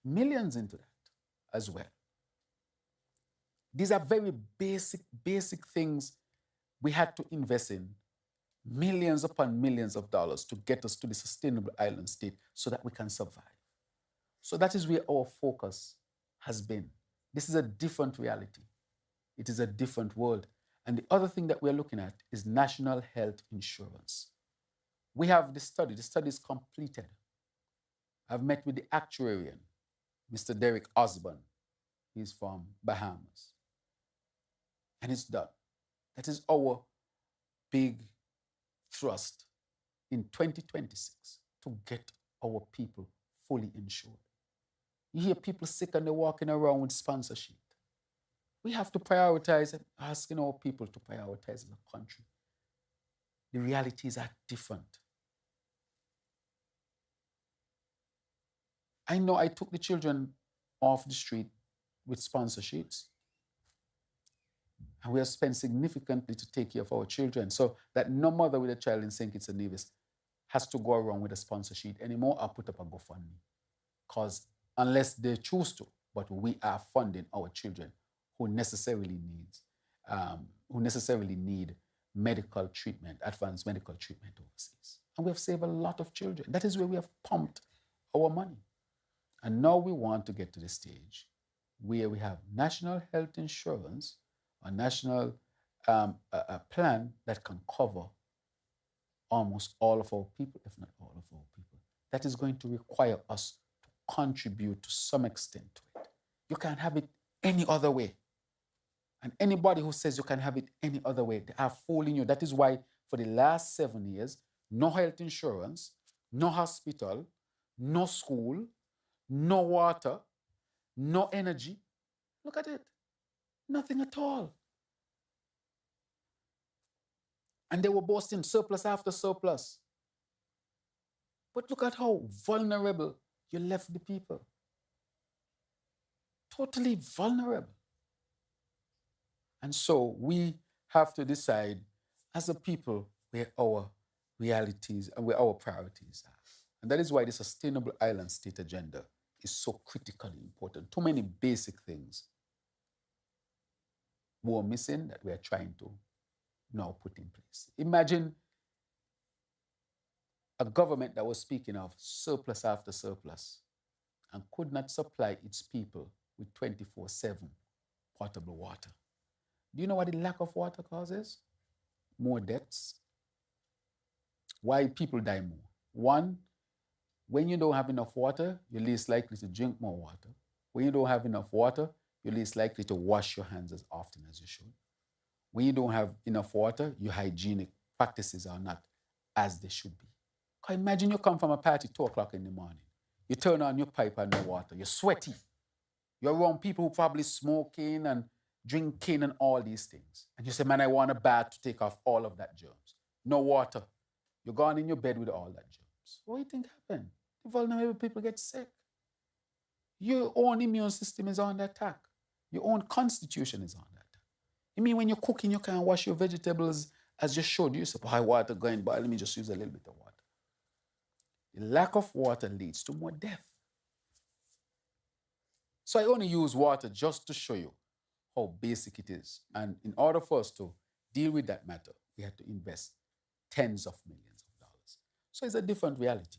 millions into that as well. These are very basic things we had to invest in, millions upon millions of dollars to get us to the sustainable island state so that we can survive. So that is where our focus has been. This is a different reality. It is a different world. And the other thing that we're looking at is national health insurance. We have the study is completed. I've met with the actuarian, Mr. Derek Osborne. He's from Bahamas. And it's done. That is our big thrust in 2026 to get our people fully insured. You hear people sick and they're walking around with sponsorship. We have to prioritize, asking our people to prioritize as a country. The realities are different. I know I took the children off the street with sponsorships. And we have spent significantly to take care of our children so that no mother with a child in St. Kitts and Nevis has to go around with a sponsorship anymore or put up a GoFundMe. Because unless they choose to, but we are funding our children who necessarily need medical treatment, advanced medical treatment overseas. And we have saved a lot of children. That is where we have pumped our money. And now we want to get to the stage where we have national health insurance, a national a plan that can cover almost all of our people, if not all of our people. That is going to require us to contribute to some extent to it. You can't have it any other way. And anybody who says you can have it any other way, they are fooling you. That is why for the last 7 years, no health insurance, no hospital, no school, no water, no energy. Look at it. Nothing at all. And they were boasting surplus after surplus. But look at how vulnerable you left the people. Totally vulnerable. And so we have to decide as a people where our realities and where our priorities are. And that is why the Sustainable Island State Agenda is so critically important. Too many basic things were missing that we are trying to now put in place. Imagine a government that was speaking of surplus after surplus and could not supply its people with 24/7 potable water. Do you know what the lack of water causes? More deaths. Why people die more? One, when you don't have enough water, you're least likely to drink more water. When you don't have enough water, you're least likely to wash your hands as often as you should. When you don't have enough water, your hygienic practices are not as they should be. Imagine you come from a party 2 o'clock in the morning. You turn on your pipe and no water. You're sweaty. You're around people who probably smoking and drinking and all these things. And you say, man, I want a bath to take off all of that germs. No water. You're gone in your bed with all that germs. What do you think happened? The vulnerable people get sick. Your own immune system is under attack. Your own constitution is under attack. You mean when you're cooking, you can't wash your vegetables as you should? You say, high water going by, let me just use a little bit of water. The lack of water leads to more death. So I only use water just to show you how basic it is. And in order for us to deal with that matter, we have to invest tens of millions of dollars. So it's a different reality.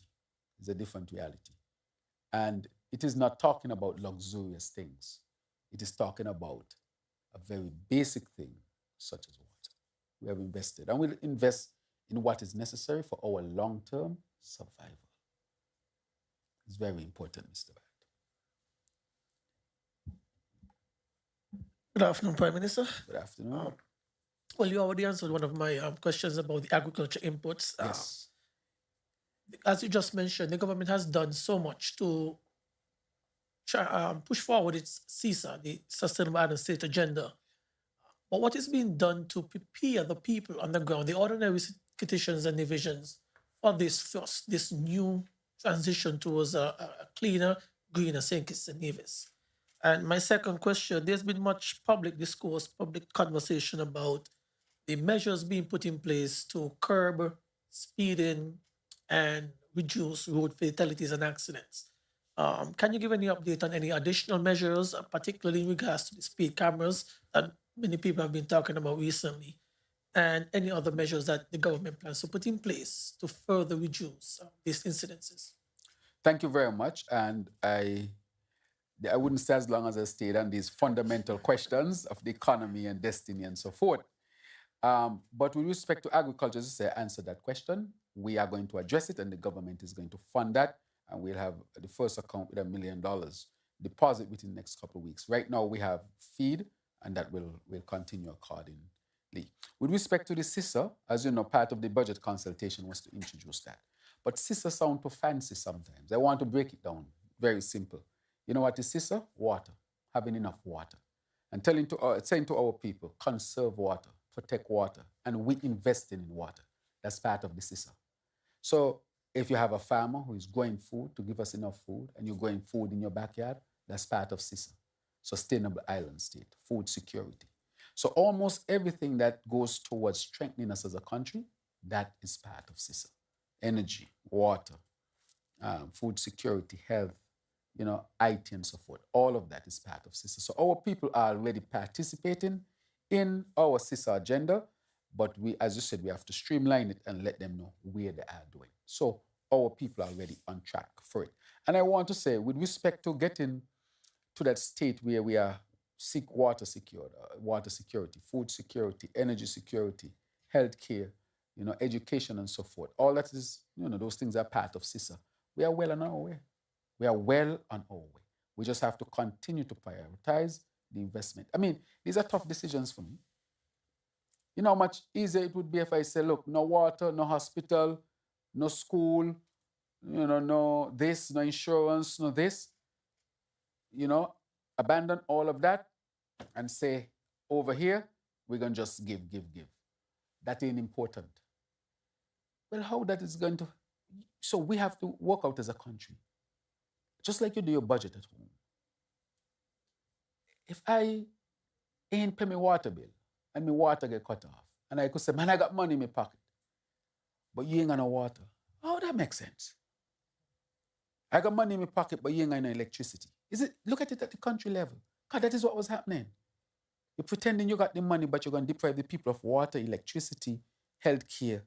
It's a different reality. And it is not talking about luxurious things. It is talking about a very basic thing, such as water. We have invested, and we'll invest in what is necessary for our long-term survival. It's very important, Mr. Bat. Good afternoon, Prime Minister. Good afternoon. Well, you already answered one of my questions about the agriculture inputs. Yes. As you just mentioned, the government has done so much to push forward its CISA, the Sustainable Island State Agenda. But what is being done to prepare the people on the ground, the ordinary citizens and divisions, for this new transition towards a cleaner, greener St. Kitts and Nevis? And my second question, there's been much public discourse, public conversation about the measures being put in place to curb speeding and reduce road fatalities and accidents. Can you give any update on any additional measures, particularly in regards to the speed cameras that many people have been talking about recently, and any other measures that the government plans to put in place to further reduce these incidences? Thank you very much. And I wouldn't stay as long as I stayed on these fundamental questions of the economy and destiny and so forth. But with respect to agriculture, as I answered that question, we are going to address it and the government is going to fund that. And we'll have the first account with $1 million deposit within the next couple of weeks. Right now we have feed and that will continue accordingly. With respect to the CISA, as you know, part of the budget consultation was to introduce that. But CISA sounds too fancy sometimes. I want to break it down. Very simple. You know what is CISA? Water. Having enough water. And saying to our people, conserve water, protect water, and we investing in water. That's part of the CISA. So if you have a farmer who is growing food to give us enough food, and you're growing food in your backyard, that's part of CISA. Sustainable Island State, food security. So almost everything that goes towards strengthening us as a country, that is part of CISA. Energy, water, food security, health, IT and so forth. All of that is part of CISA. So our people are already participating in our CISA agenda, but we, as you said, we have to streamline it and let them know where they are doing. So our people are already on track for it. And I want to say, with respect to getting to that state where we are seek water security, food security, energy security, healthcare, education and so forth. All that is, those things are part of CISA. We are well on our way. We are well on our way. We just have to continue to prioritize the investment. I mean, these are tough decisions for me. You know how much easier it would be if I say, look, no water, no hospital, no school, no this, no insurance, no this. Abandon all of that and say, over here, we're going to just give. That ain't important. Well, how that is going to... So we have to work out as a country. Just like you do your budget at home. If I ain't pay my water bill and my water get cut off, and I could say, man, I got money in my pocket, but you ain't got no water. How that makes sense? I got money in my pocket, but you ain't got no electricity. Look at it at the country level. God, that is what was happening. You're pretending you got the money, but you're going to deprive the people of water, electricity, healthcare,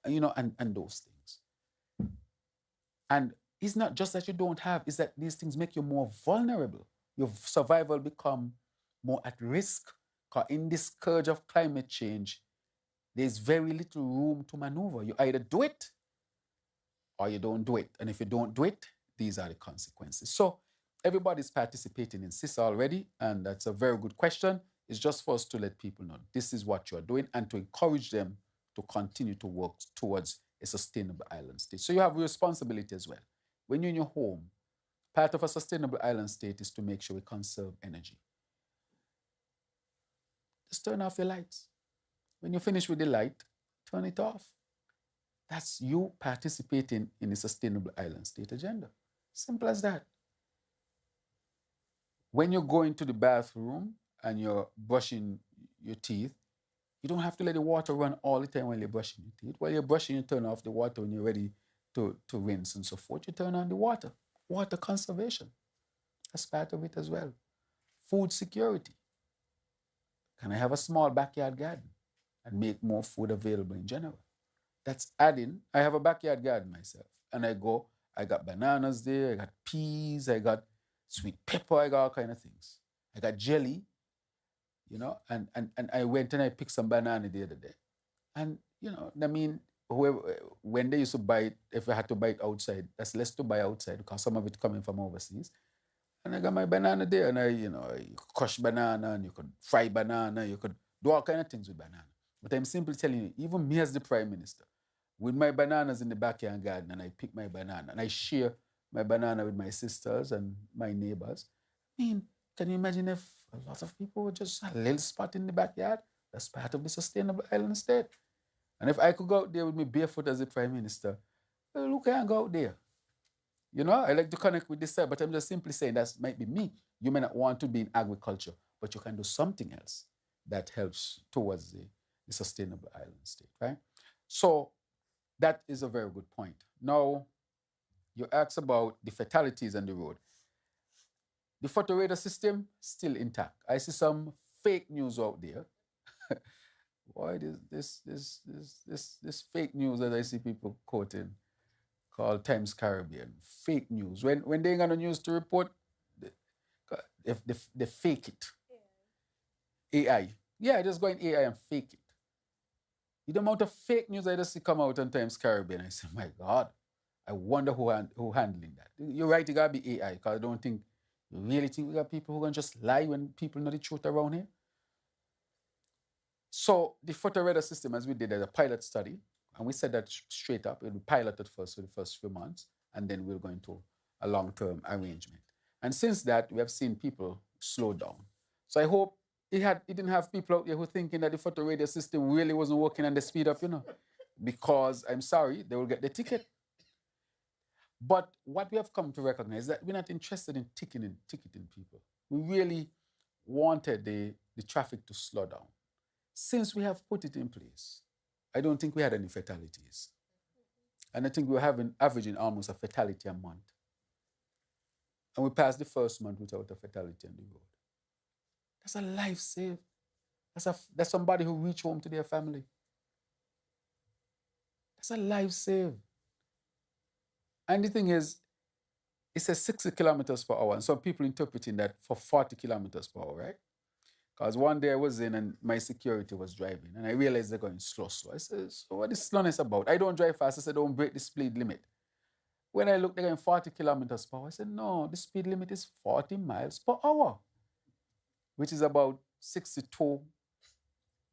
and those things. And it's not just that you don't have, it's that these things make you more vulnerable. Your survival become more at risk. Because in this scourge of climate change, there's very little room to maneuver. You either do it or you don't do it. And if you don't do it, these are the consequences. So everybody's participating in CISA already, and that's a very good question. It's just for us to let people know this is what you're doing and to encourage them to continue to work towards a sustainable island state. So you have a responsibility as well. When you're in your home, part of a sustainable island state is to make sure we conserve energy. Just turn off your lights. When you finish with the light, turn it off. That's you participating in the sustainable island state agenda. Simple as that. When you go into the bathroom and you're brushing your teeth, you don't have to let the water run all the time while you're brushing your teeth. While you're brushing, you turn off the water when you're ready to rinse and so forth. You turn on the water. Water conservation. That's part of it as well. Food security. Can I have a small backyard garden and make more food available in general? That's adding. I have a backyard garden myself. And I got bananas there, I got peas, I got sweet pepper, I got all kind of things. I got jelly, and I went and I picked some banana the other day. And, I mean, when they used to buy it, if I had to buy it outside, that's less to buy outside because some of it coming from overseas. And I got my banana there, and you crush banana, and you could fry banana, you could do all kind of things with banana. But I'm simply telling you, even me as the Prime Minister, with my bananas in the backyard garden, and I pick my banana, and I share my banana with my sisters and my neighbors. I mean, can you imagine if a lot of people would just a little spot in the backyard? That's part of the sustainable island state. And if I could go out there with me barefoot as the Prime Minister, well, who can't go out there? I like to connect with this side, but I'm just simply saying that might be me. You may not want to be in agriculture, but you can do something else that helps towards the sustainable island state, right? So that is a very good point. Now, you asked about the fatalities on the road. The photo radar system still intact. I see some fake news out there. Why this fake news that I see people quoting called Times Caribbean? Fake news. When they ain't got no news to report, they fake it. AI. Yeah, just go in AI and fake it. The amount of fake news I just see come out on Times Caribbean, I say, my God, I wonder who handling that. You're right, it gotta be AI, because I don't think, you really think we got people who can just lie when people know the truth around here? So the photo radar system, as we did as a pilot study, and we said that straight up, it will be piloted first for the first few months, and then we'll go into a long-term arrangement. And since that, we have seen people slow down. So I hope it didn't have people out there who thinking that the photo radar system really wasn't working and they speed up, because I'm sorry, they will get the ticket. But what we have come to recognize is that we're not interested in ticketing people. We really wanted the traffic to slow down. Since we have put it in place, I don't think we had any fatalities. And I think we were averaging almost a fatality a month. And we passed the first month without a fatality on the road. That's a life saved. That's somebody who reached home to their family. That's a life saved. And the thing is, it says 60 kilometers per hour, and some people interpreting that for 40 kilometers per hour, right? Because one day I was in and my security was driving, and I realized they're going slow. I said, so what is slowness about? I don't drive fast. I said, don't break the speed limit. When I looked, they're going 40 kilometers per hour. I said, no, the speed limit is 40 miles per hour, which is about 62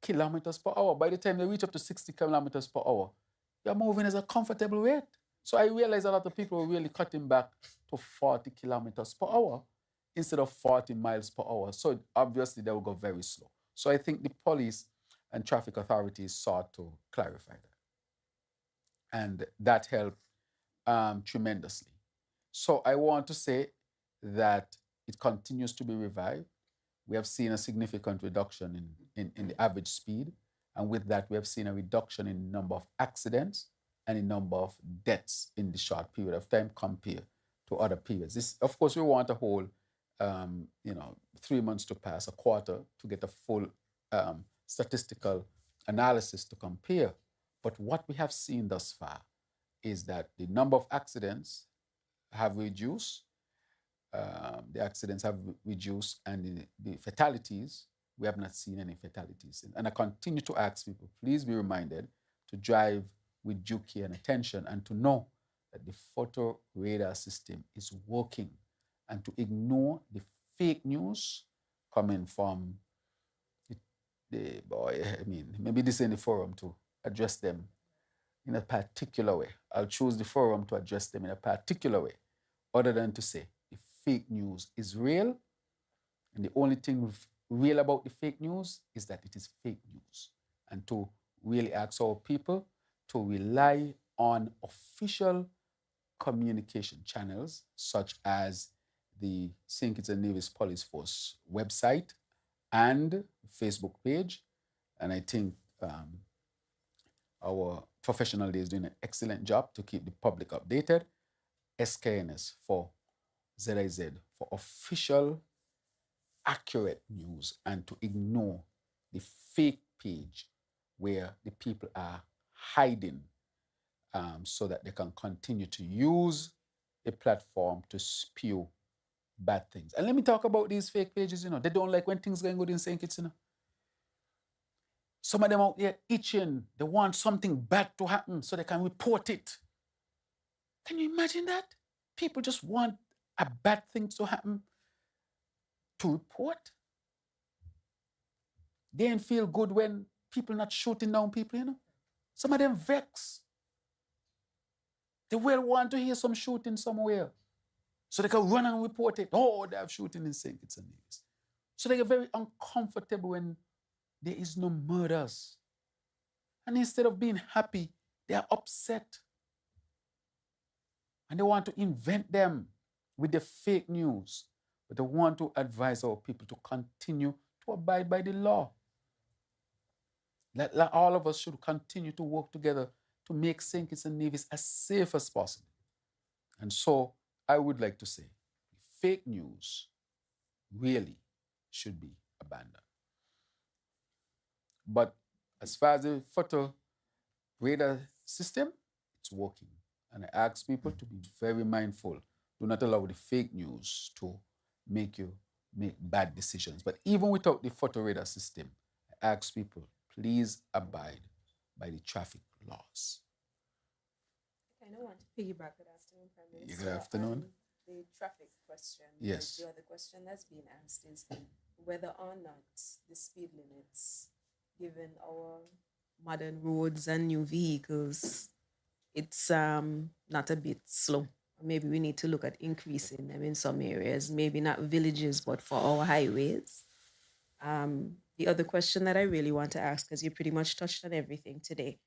kilometers per hour. By the time they reach up to 60 kilometers per hour, you're moving at a comfortable rate. So I realized a lot of people were really cutting back to 40 kilometers per hour instead of 40 miles per hour. So obviously they will go very slow. So I think the police and traffic authorities sought to clarify that. And that helped tremendously. So I want to say that it continues to be revived. We have seen a significant reduction in the average speed. And with that, we have seen a reduction in the number of accidents and the number of deaths in the short period of time compared to other periods. This, of course, we want a whole, 3 months to pass, a quarter, to get a full statistical analysis to compare. But what we have seen thus far is that the number of accidents have reduced. The accidents have reduced, and the fatalities, we have not seen any fatalities. And I continue to ask people, please be reminded to drive with due care and attention, and to know that the photo radar system is working, and to ignore the fake news coming from the boy. I mean, maybe this is the forum to address them in a particular way. I'll choose the forum to address them in a particular way, other than to say the fake news is real, and the only thing real about the fake news is that it is fake news, and to really ask our people to rely on official communication channels such as the St. Kitts and Nevis Police Force website and Facebook page. And I think our professional day is doing an excellent job to keep the public updated. SKNS for ZIZ for official, accurate news, and to ignore the fake page where the people are hiding so that they can continue to use a platform to spew bad things. And let me talk about these fake pages, they don't like when things going good in St. Kitts, Some of them out there itching. They want something bad to happen so they can report it. Can you imagine that? People just want a bad thing to happen to report. They ain't feel good when people not shooting down people, Some of them vex. They will want to hear some shooting somewhere so they can run and report it. Oh, they have shooting in St. Kitts and Nevis. So they get very uncomfortable when there is no murders. And instead of being happy, they are upset. And they want to invent them with the fake news. But they want to advise our people to continue to abide by the law. That all of us should continue to work together to make St. Kitts and Nevis as safe as possible. And so I would like to say, fake news really should be abandoned. But as far as the photo radar system, it's working. And I ask people to be very mindful. Do not allow the fake news to make you make bad decisions. But even without the photo radar system, I ask people, please abide by the traffic laws. I kind of want to piggyback. Good afternoon, Prime Minister. Good afternoon. The traffic question. Yes. The other question that's being asked is whether or not the speed limits, given our modern roads and new vehicles, it's not a bit slow. Maybe we need to look at increasing them in some areas, maybe not villages, but for our highways. The other question that I really want to ask, because you pretty much touched on everything today,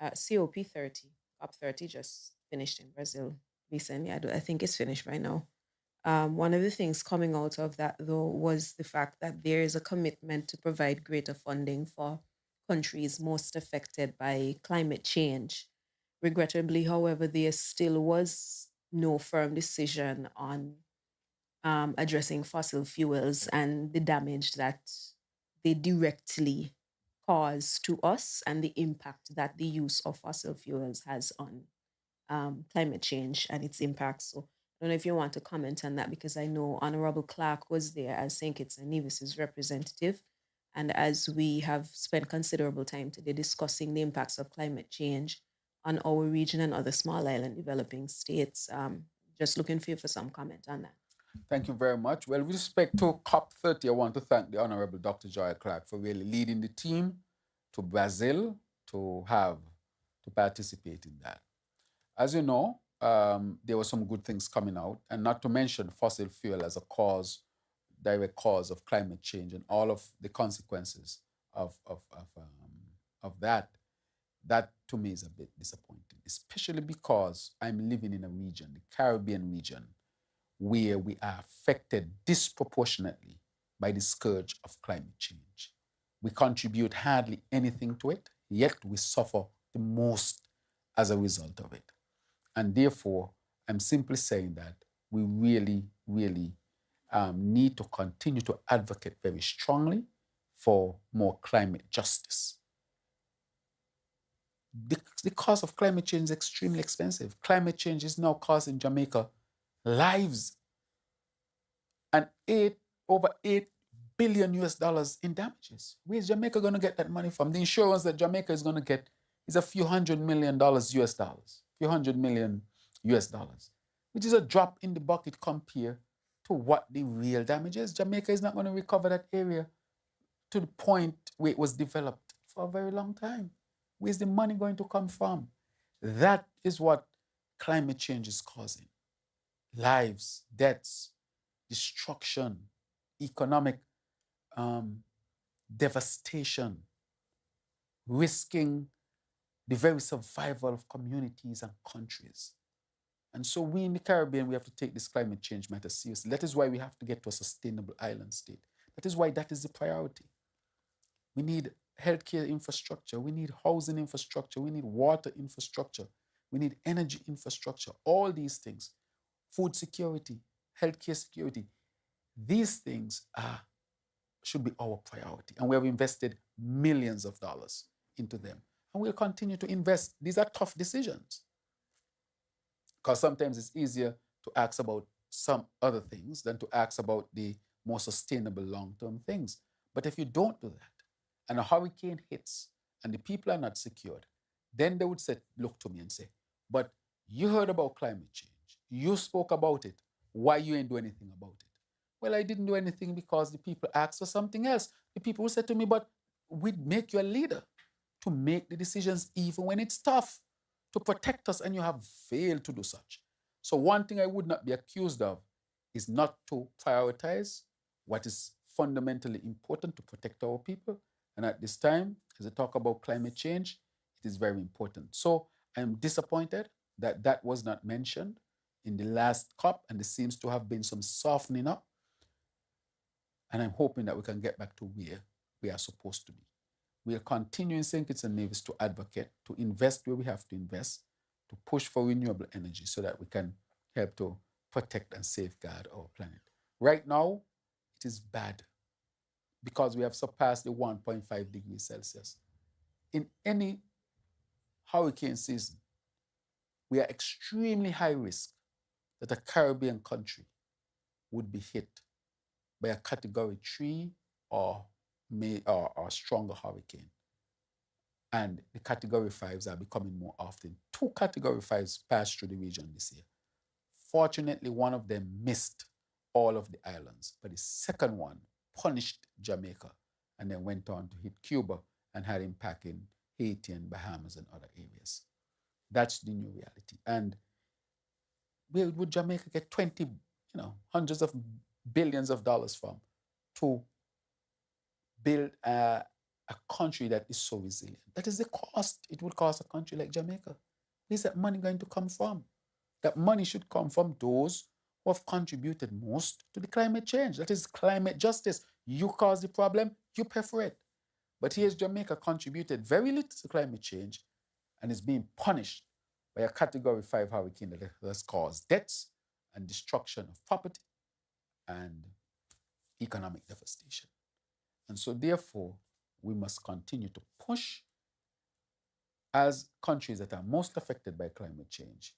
COP30, COP30 just finished in Brazil recently. I think it's finished right now. One of the things coming out of that, though, was the fact that there is a commitment to provide greater funding for countries most affected by climate change. Regrettably, however, there still was no firm decision on addressing fossil fuels and the damage that they directly cause to us and the impact that the use of fossil fuels has on climate change and its impacts. So I don't know if you want to comment on that, because I know Honorable Clark was there as St. Kitts and Nevis's representative. And as we have spent considerable time today discussing the impacts of climate change on our region and other small island developing states, just looking for you for some comment on that. Thank you very much. Well, with respect to COP30, I want to thank the Honorable Dr. Joy Clark for really leading the team to Brazil to participate in that. As you know, there were some good things coming out, and not to mention fossil fuel as a direct cause of climate change and all of the consequences of that. That to me is a bit disappointing, especially because I'm living in a region, the Caribbean region, where we are affected disproportionately by the scourge of climate change. We contribute hardly anything to it, yet we suffer the most as a result of it. And therefore, I'm simply saying that we really, really need to continue to advocate very strongly for more climate justice. the cost of climate change is extremely expensive. Climate change is now costing Jamaica lives and over $8 billion in damages. Where's Jamaica going to get that money from? The insurance that Jamaica is going to get is a few $100 million US dollars, few $100 million US dollars, which is a drop in the bucket compared to what the real damage is. Jamaica is not going to recover that area to the point where it was developed for a very long time. Where's the money going to come from? That is what climate change is causing. Lives, deaths, destruction, economic devastation, risking the very survival of communities and countries. And so we in the Caribbean, we have to take this climate change matter seriously. That is why we have to get to a sustainable island state. That is why that is the priority. We need healthcare infrastructure. We need housing infrastructure. We need water infrastructure. We need energy infrastructure. All these things, food security, healthcare security, these things should be our priority. And we have invested millions of dollars into them. And we'll continue to invest. These are tough decisions. Because sometimes it's easier to ask about some other things than to ask about the more sustainable long-term things. But if you don't do that, and a hurricane hits, and the people are not secured, then they would look to me and say, but you heard about climate change. You spoke about it. Why you ain't do anything about it? Well, I didn't do anything because the people asked for something else. The people who said to me, but we'd make you a leader to make the decisions even when it's tough, to protect us, and you have failed to do such. So one thing I would not be accused of is not to prioritize what is fundamentally important to protect our people. And at this time, as I talk about climate change, it is very important. So I'm disappointed that that was not mentioned in the last COP, and there seems to have been some softening up. And I'm hoping that we can get back to where we are supposed to be. We'll continue in St. Kitts and Nevis to advocate, to invest where we have to invest, to push for renewable energy so that we can help to protect and safeguard our planet. Right now, it is bad because we have surpassed the 1.5 degrees Celsius. In any hurricane season, we are extremely high risk that a Caribbean country would be hit by a Category 3 or stronger hurricane. And the Category 5s are becoming more often. 2 Category 5s passed through the region this year. Fortunately, one of them missed all of the islands, but the second one punished Jamaica and then went on to hit Cuba and had impact in Haiti and Bahamas and other areas. That's the new reality. And where would Jamaica get hundreds of billions of dollars from to build a country that is so resilient? That is the cost it would cost a country like Jamaica. Where's that money going to come from? That money should come from those who have contributed most to the climate change. That is climate justice. You cause the problem, you pay for it. But here's Jamaica contributed very little to climate change and is being punished by a Category 5 hurricane that has caused deaths and destruction of property and economic devastation. And so therefore, we must continue to push as countries that are most affected by climate change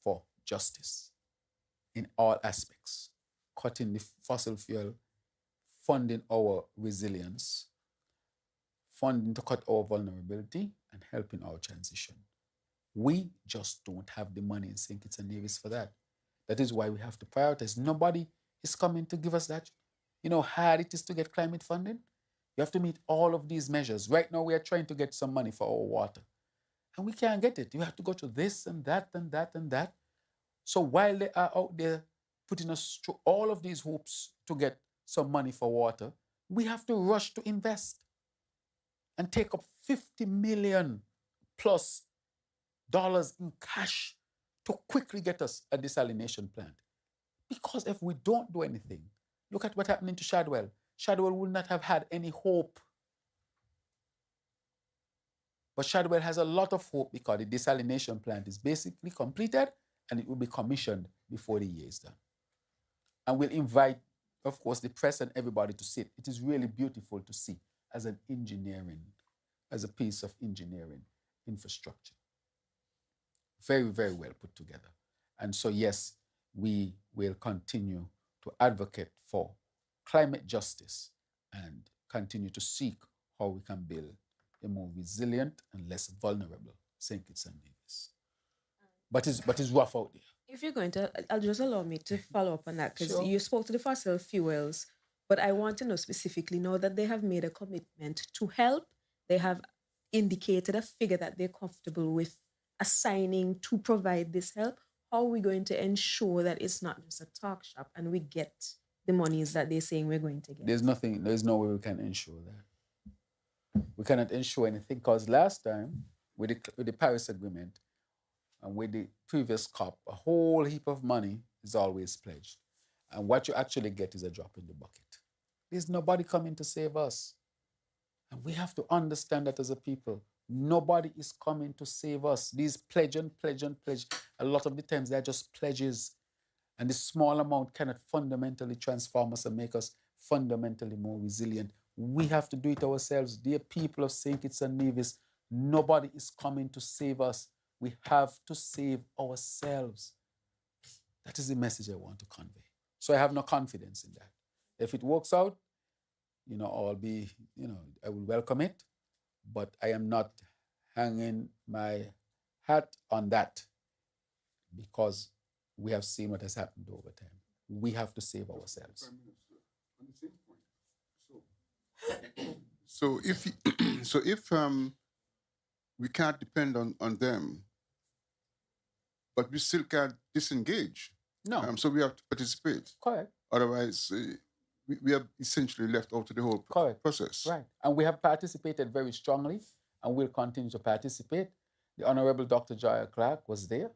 for justice in all aspects, cutting the fossil fuel, funding our resilience, funding to cut our vulnerability, and helping our transition. We just don't have the money in St. Kitts and Nevis for that. That is why we have to prioritize. Nobody is coming to give us that. You know how hard it is to get climate funding? You have to meet all of these measures. Right now, we are trying to get some money for our water. And we can't get it. You have to go to this and that and that and that. So while they are out there putting us through all of these hoops to get some money for water, we have to rush to invest and take up $50 million plus in cash to quickly get us a desalination plant. Because if we don't do anything, look at what happened to Shadwell. Shadwell would not have had any hope. But Shadwell has a lot of hope because the desalination plant is basically completed and it will be commissioned before the year is done. And we'll invite, of course, the press and everybody to see it. It is really beautiful to see as a piece of engineering. infrastructure. Very, very well put together. And so, yes, we will continue to advocate for climate justice and continue to seek how we can build a more resilient and less vulnerable St. Kitts and Nevis. But it's rough out there. If you're going to, I'll just allow me to follow up on that, because Sure. you spoke to the fossil fuels, but I want to know specifically now that they have made a commitment to help. They have indicated a figure that they're comfortable with assigning to provide this help. How are we going to ensure that it's not just a talk shop and we get the monies that they're saying we're going to get? There's no way we can ensure that. We cannot ensure anything, because last time with the Paris Agreement and with the previous COP, a whole heap of money is always pledged. And what you actually get is a drop in the bucket. There's nobody coming to save us. And we have to understand that as a people. Nobody is coming to save us. These pledge and pledge and pledge, a lot of the times they're just pledges. And this small amount cannot fundamentally transform us and make us fundamentally more resilient. We have to do it ourselves. Dear people of St. Kitts and Nevis, nobody is coming to save us. We have to save ourselves. That is the message I want to convey. So I have no confidence in that. If it works out, I'll be, I will welcome it, but I am not hanging my hat on that, because we have seen what has happened over time. We have to save ourselves. So if we can't depend on them, but we still can't disengage. No. So we have to participate. Correct. Otherwise, we are essentially left out of the whole process. Right. And we have participated very strongly and will continue to participate. The Honorable Dr. Joya Clark was there,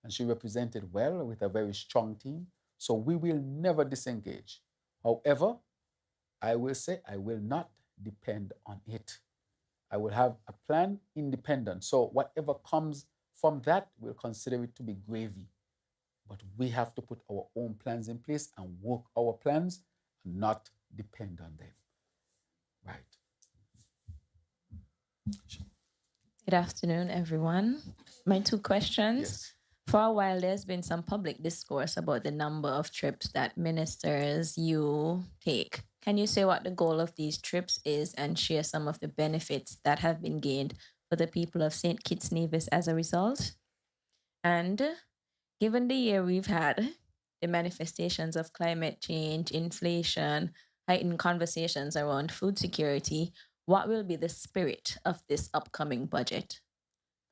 and she represented well with a very strong team. So we will never disengage. However, I will say I will not depend on it. I will have a plan independent. So whatever comes from that, we'll consider it to be gravy. But we have to put our own plans in place and work our plans and not depend on them. Right. Good afternoon, everyone. My two questions. Yes. For a while, there's been some public discourse about the number of trips that ministers you take. Can you say what the goal of these trips is and share some of the benefits that have been gained for the people of St. Kitts Nevis as a result? And given the year we've had, the manifestations of climate change, inflation, heightened conversations around food security, what will be the spirit of this upcoming budget?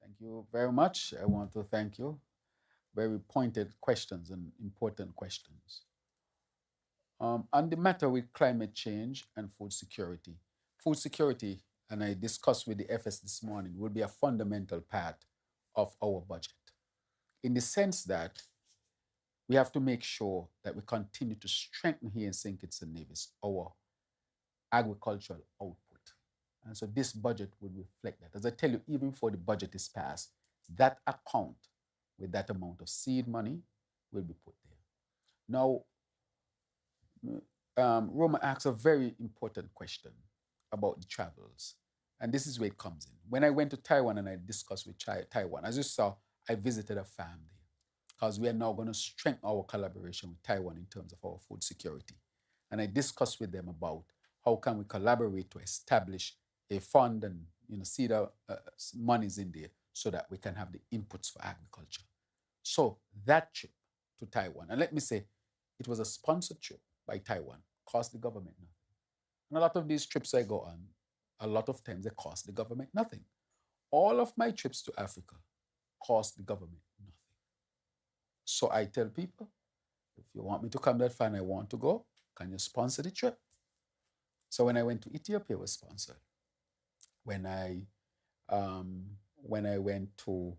Thank you very much. I want to thank you. Very pointed questions and important questions. On the matter with climate change and food security, and I discussed with the FS this morning, will be a fundamental part of our budget, in the sense that we have to make sure that we continue to strengthen here in St. Kitts and Nevis our agricultural output. And so this budget will reflect that. As I tell you, even before the budget is passed, that account with that amount of seed money will be put there. Now, Roma asks a very important question about the travels. And this is where it comes in. When I went to Taiwan and I discussed with Taiwan, as you saw, I visited a farm there, because we are now going to strengthen our collaboration with Taiwan in terms of our food security. And I discussed with them about how can we collaborate to establish a fund and seed monies in there so that we can have the inputs for agriculture. So that trip to Taiwan, and let me say, it was a sponsored trip by Taiwan, cost the government nothing. And a lot of these trips I go on, a lot of times they cost the government nothing. All of my trips to Africa cost the government nothing. So I tell people, if you want me to come that far and I want to go, can you sponsor the trip? So when I went to Ethiopia, it was sponsored. When I went to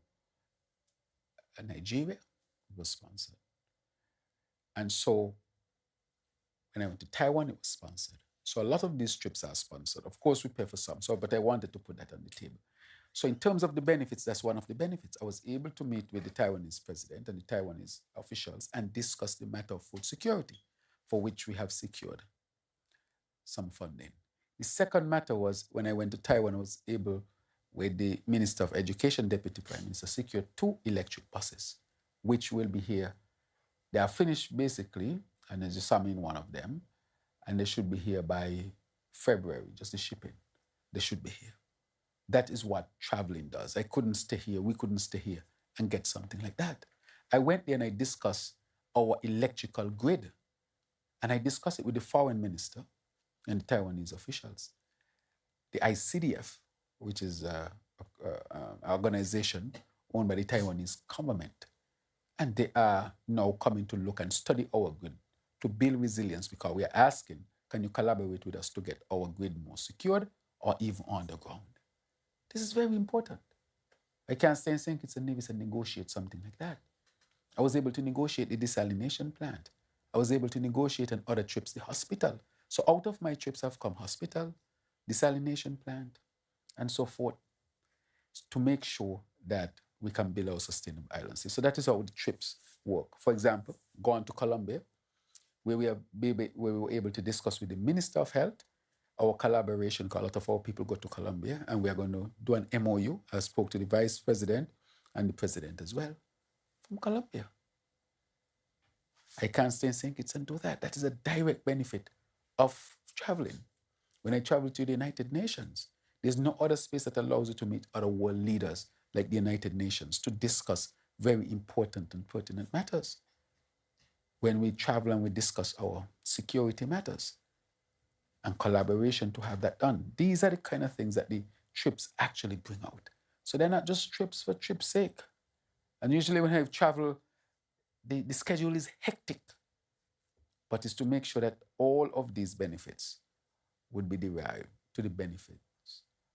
Nigeria, it was sponsored. And so when I went to Taiwan, it was sponsored. So a lot of these trips are sponsored. Of course, we pay for some, but I wanted to put that on the table. So in terms of the benefits, that's one of the benefits. I was able to meet with the Taiwanese president and the Taiwanese officials and discuss the matter of food security, for which we have secured some funding. The second matter was when I went to Taiwan, I was able with the Minister of Education, Deputy Prime Minister, secured 2 electric buses, which will be here. They are finished basically, and there's just some in one of them, and they should be here by February, just the shipping. They should be here. That is what traveling does. I couldn't stay here, we couldn't stay here and get something like that. I went there and I discussed our electrical grid, and I discussed it with the foreign minister and the Taiwanese officials. The ICDF, which is an organization owned by the Taiwanese government, and they are now coming to look and study our grid to build resilience, because we are asking, can you collaborate with us to get our grid more secured or even underground? This is very important. I can't stay in St. Kitts and Nevis and negotiate something like that. I was able to negotiate the desalination plant. I was able to negotiate on other trips the hospital. So out of my trips have come hospital, desalination plant, and so forth, to make sure that we can build our sustainable islands. So that is how the trips work. For example, going to Colombia, where we were able to discuss with the Minister of Health our collaboration, because a lot of our people go to Colombia, and we are going to do an MOU. I spoke to the Vice President and the President as well from Colombia. I can't stay in St. Kitts and do that. That is a direct benefit of traveling. When I travel to the United Nations, there's no other space that allows you to meet other world leaders like the United Nations to discuss very important and pertinent matters. When we travel and we discuss our security matters and collaboration to have that done, these are the kind of things that the trips actually bring out. So they're not just trips for trips' sake. And usually when I travel, the schedule is hectic, but it's to make sure that all of these benefits would be derived to the benefits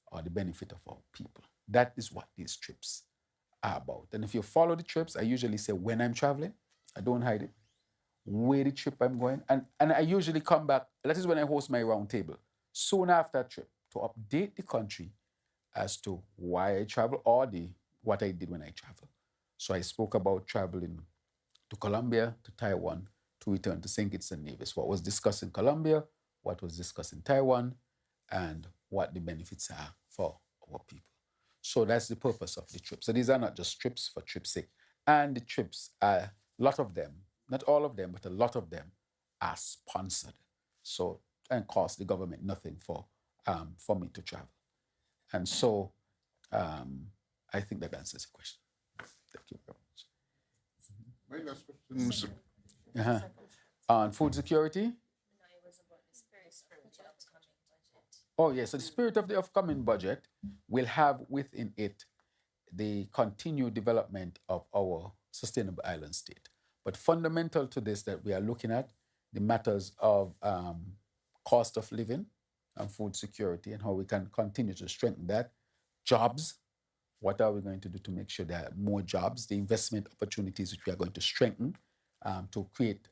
or the benefit of our people. That is what these trips are about. And if you follow the trips, I usually say when I'm traveling, I don't hide it, where the trip I'm going. And I usually come back, that is when I host my roundtable, soon after a trip, to update the country as to why I travel or what I did when I travel. So I spoke about traveling to Colombia, to Taiwan, to return to St. Kitts and Nevis. What was discussed in Colombia, what was discussed in Taiwan, and what the benefits are for our people. So that's the purpose of the trip. So these are not just trips for trips' sake. And the trips, a lot of them, not all of them, but a lot of them are sponsored. So, and cost the government nothing for me to travel. And so I think that answers the question. Thank you very much. My last question, Mr. On food security? Oh, yes. So the spirit of the upcoming budget will have within it the continued development of our sustainable island state. But fundamental to this that we are looking at, the matters of cost of living and food security and how we can continue to strengthen that. Jobs, what are we going to do to make sure there are more jobs, the investment opportunities which we are going to strengthen to create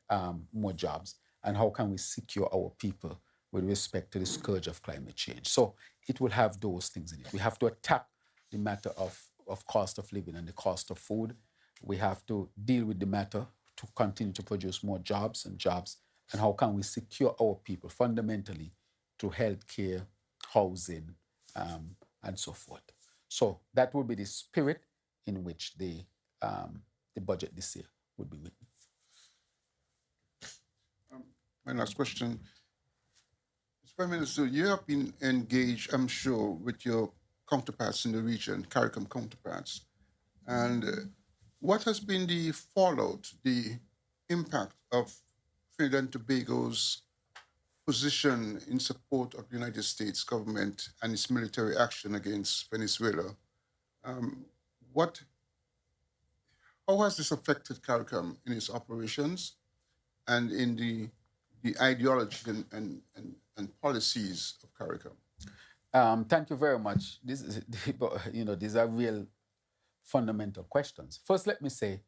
more jobs, and how can we secure our people with respect to the scourge of climate change. So it will have those things in it. We have to attack the matter of cost of living and the cost of food. We have to deal with the matter to continue to produce more jobs, and how can we secure our people fundamentally through healthcare, housing, and so forth. So that will be the spirit in which the budget this year would be written. My last question. Mr. Prime Minister, you have been engaged, I'm sure, with your counterparts in the region, CARICOM counterparts. And what has been the fallout, the impact of Trinidad and Tobago's position in support of the United States government and its military action against Venezuela? How has this affected CARICOM in its operations and in the ideology and policies of CARICOM? Thank you very much. These are real fundamental questions. First, let me say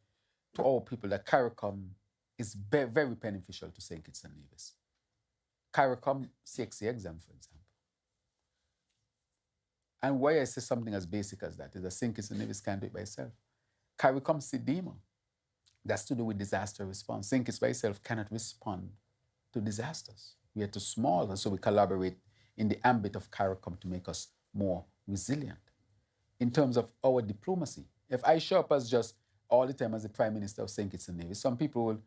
to all people that CARICOM is very beneficial to St. Kitts and Nevis. CARICOM CXC exam, for example. And why I say something as basic as that is that St. Kitts and Nevis can't do it by itself. CARICOM CDEMA, that's to do with disaster response. St. Kitts by itself cannot respond to disasters. We are too small, and so we collaborate in the ambit of CARICOM to make us more resilient. in terms of our diplomacy. If I show up as just all the time as the Prime Minister of St. Kitts and Nevis, some people will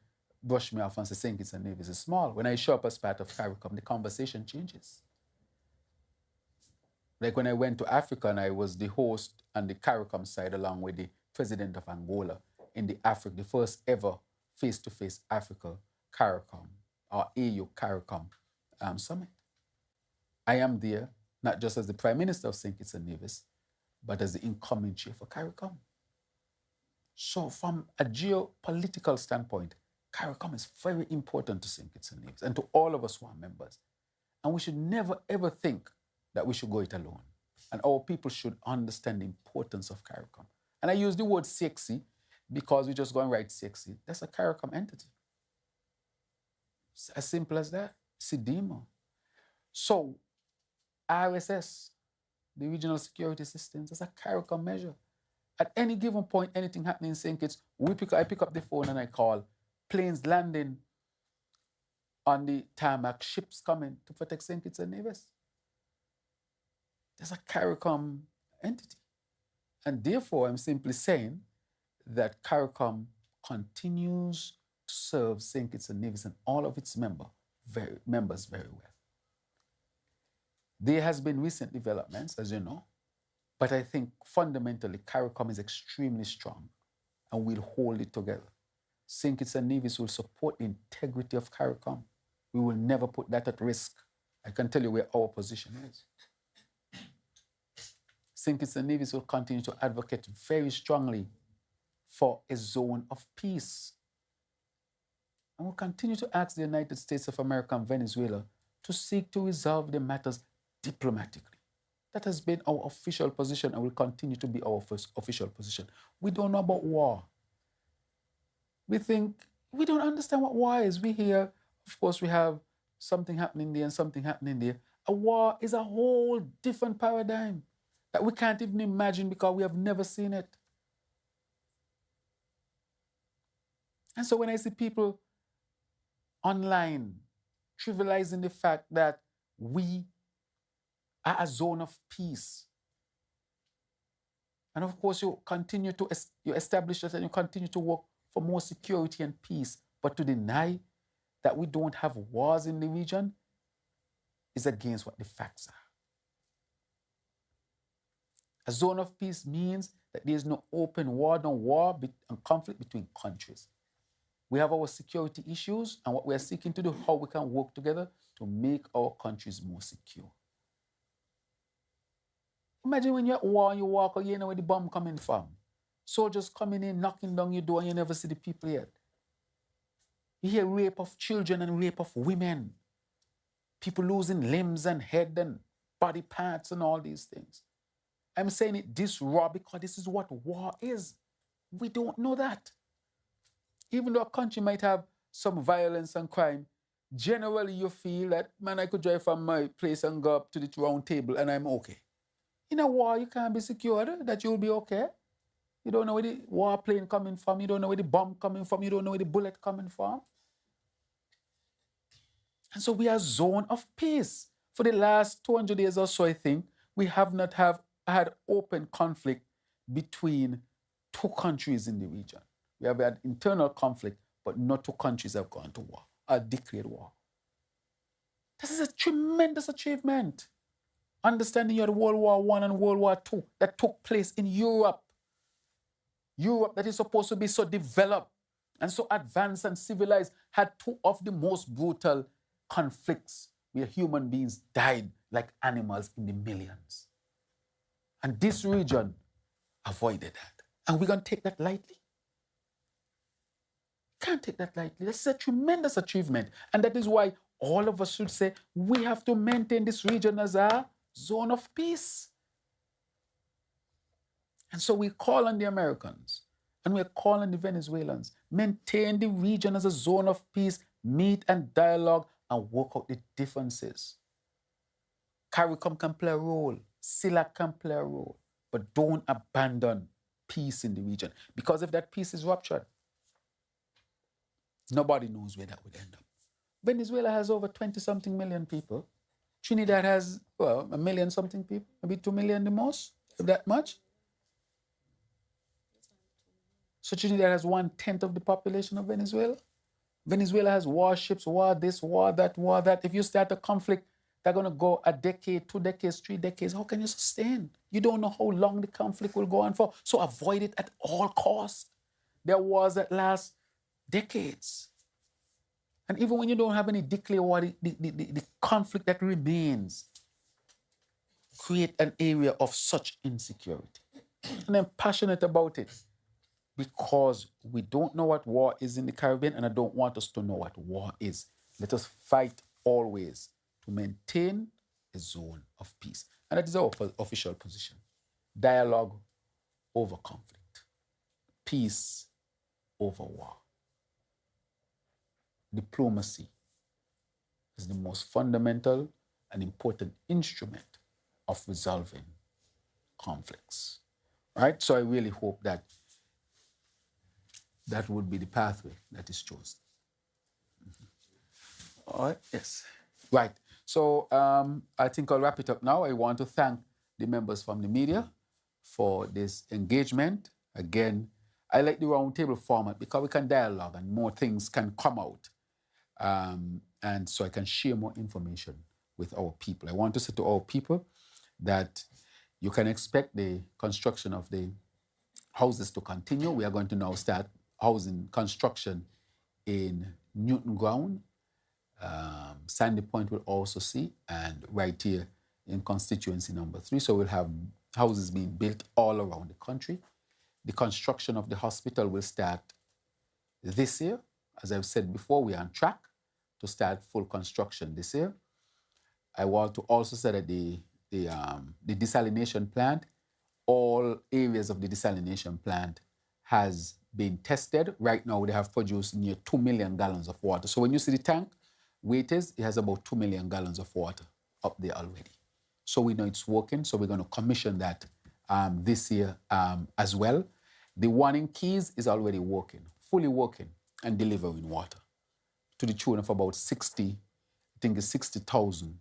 brush me off and say St. Kitts and Nevis is small. When I show up as part of CARICOM, the conversation changes. Like when I went to Africa and I was the host on the CARICOM side along with the President of Angola in the first ever face-to-face Africa CARICOM or AU CARICOM summit. I am there not just as the Prime Minister of St. Kitts and Nevis, but as the incoming chief for CARICOM. So from a geopolitical standpoint, CARICOM is very important to St. Kitts and Nevis and to all of us who are members. And we should never, ever think that we should go it alone. And our people should understand the importance of CARICOM. And I use the word sexy because we just go and write sexy. That's a CARICOM entity. It's as simple as that. SIDIMA. So RSS, the Regional Security Systems, is a CARICOM measure. At any given point, anything happening in St. Kitts, I pick up the phone and I call planes landing on the tarmac, ships coming to protect St. Kitts and Nevis. There's a CARICOM entity. And therefore, I'm simply saying that CARICOM continues to serve St. Kitts and Nevis and all of its members very well. There has been recent developments, as you know, but I think fundamentally CARICOM is extremely strong and will hold it together. St. Kitts and Nevis will support the integrity of CARICOM. We will never put that at risk. I can tell you where our position is. St. Kitts and Nevis will continue to advocate very strongly for a zone of peace. And we'll continue to ask the United States of America and Venezuela to seek to resolve the matters diplomatically. That has been our official position and will continue to be our first official position. We don't know about war. We don't understand what war is. We hear, of course, we have something happening there and something happening there. A war is a whole different paradigm that we can't even imagine because we have never seen it. And so when I see people online trivializing the fact that we are a zone of peace, and of course you establish that and you continue to work for more security and peace, but to deny that we don't have wars in the region is against what the facts are. A zone of peace means that there is no open war, and conflict between countries. We have our security issues and what we are seeking to do, how we can work together to make our countries more secure. Imagine when you're at war and you walk out, you know where the bomb coming from. Soldiers coming in, knocking down your door, and you never see the people yet. You hear rape of children and rape of women. People losing limbs and head and body parts and all these things. I'm saying it this raw because this is what war is. We don't know that. Even though a country might have some violence and crime, generally you feel that, man, I could drive from my place and go up to the Roundtable and I'm okay. In a war, you can't be secured that you'll be okay. You don't know where the warplane coming from. You don't know where the bomb coming from. You don't know where the bullet coming from. And so we are a zone of peace. For the last 200 years or so, I think, we have not had open conflict between two countries in the region. We have had internal conflict, but not two countries have gone to war or declared war. This is a tremendous achievement. Understanding you had World War I and World War II that took place in Europe. Europe that is supposed to be so developed and so advanced and civilized had two of the most brutal conflicts where human beings died like animals in the millions. And this region avoided that. And we're going to take that lightly? Can't take that lightly. This is a tremendous achievement. And that is why all of us should say we have to maintain this region as a zone of peace. And so we call on the Americans and we're calling the Venezuelans, maintain the region as a zone of peace, meet and dialogue and work out the differences. CARICOM can play a role, CILAC can play a role, but don't abandon peace in the region. Because if that peace is ruptured, nobody knows where that would end up. Venezuela has over 20-something million people. Trinidad has, well, 1 million something people, maybe 2 million the most, if that much. So Trinidad has 1/10 of the population of Venezuela. Venezuela has warships, war this, war that, war that. If you start a conflict, they're going to go a decade, 2 decades, 3 decades. How can you sustain? You don't know how long the conflict will go on for. So avoid it at all costs. There are wars that last decades. And even when you don't have any declared war, the conflict that remains create an area of such insecurity. And I'm passionate about it because we don't know what war is in the Caribbean, and I don't want us to know what war is. Let us fight always to maintain a zone of peace. And that is our official position. Dialogue over conflict. Peace over war. Diplomacy is the most fundamental and important instrument of resolving conflicts. Right? So I really hope that that would be the pathway that is chosen. All right, yes. Right. So I think I'll wrap it up now. I want to thank the members from the media for this engagement. Again, I like the roundtable format because we can dialogue and more things can come out. And so I can share more information with our people. I want to say to our people that you can expect the construction of the houses to continue. We are going to now start housing construction in Newton Ground. Sandy Point will also see, and right here in constituency number 3. So we'll have houses being built all around the country. The construction of the hospital will start this year. As I've said before, we are on track to start full construction this year. I want to also say that the desalination plant, all areas of the desalination plant has been tested. Right now, they have produced near 2 million gallons of water. So when you see the tank, weight is, it has about 2 million gallons of water up there already. So we know it's working. So we're going to commission that this year as well. The one in Keys is already working, fully working and delivering water to the tune of about 60,000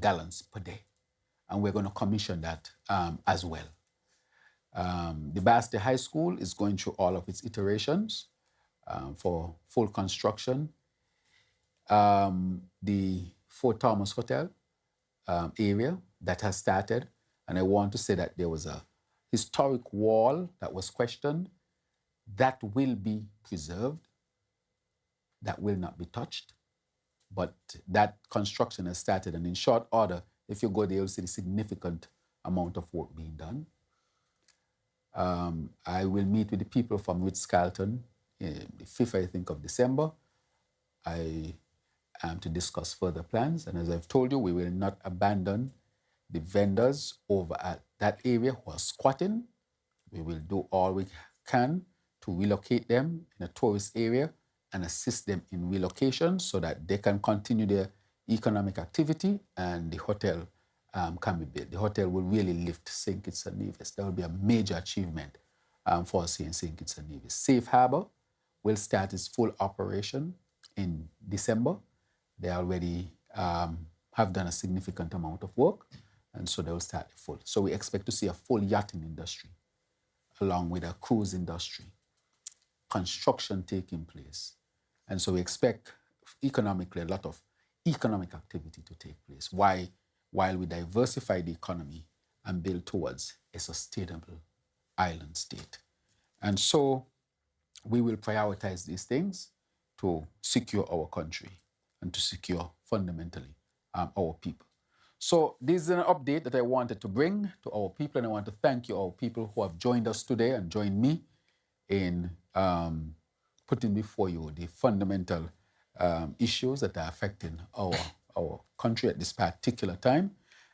gallons per day. And we're going to commission that as well. The Basti High School is going through all of its iterations for full construction. The Fort Thomas Hotel area that has started. And I want to say that there was a historic wall that was questioned that will be preserved, that will not be touched. But that construction has started. And in short order, if you go there, you'll see the significant amount of work being done. I will meet with the people from Ritz-Carlton the 5th, I think, of December. I am to discuss further plans. And as I've told you, we will not abandon the vendors over at that area who are squatting. We will do all we can to relocate them in a tourist area and assist them in relocation so that they can continue their economic activity and the hotel can be built. The hotel will really lift St. Kitts and Nevis. That will be a major achievement for us here in St. Kitts and Nevis. Safe Harbor will start its full operation in December. They already have done a significant amount of work, and so they will start the full. So we expect to see a full yachting industry along with a cruise industry, construction taking place. And so we expect economically a lot of economic activity to take place while we diversify the economy and build towards a sustainable island state. And so we will prioritize these things to secure our country and to secure fundamentally our people. So this is an update that I wanted to bring to our people, and I want to thank you, our people who have joined us today and joined me in putting before you the fundamental issues that are affecting our country at this particular time.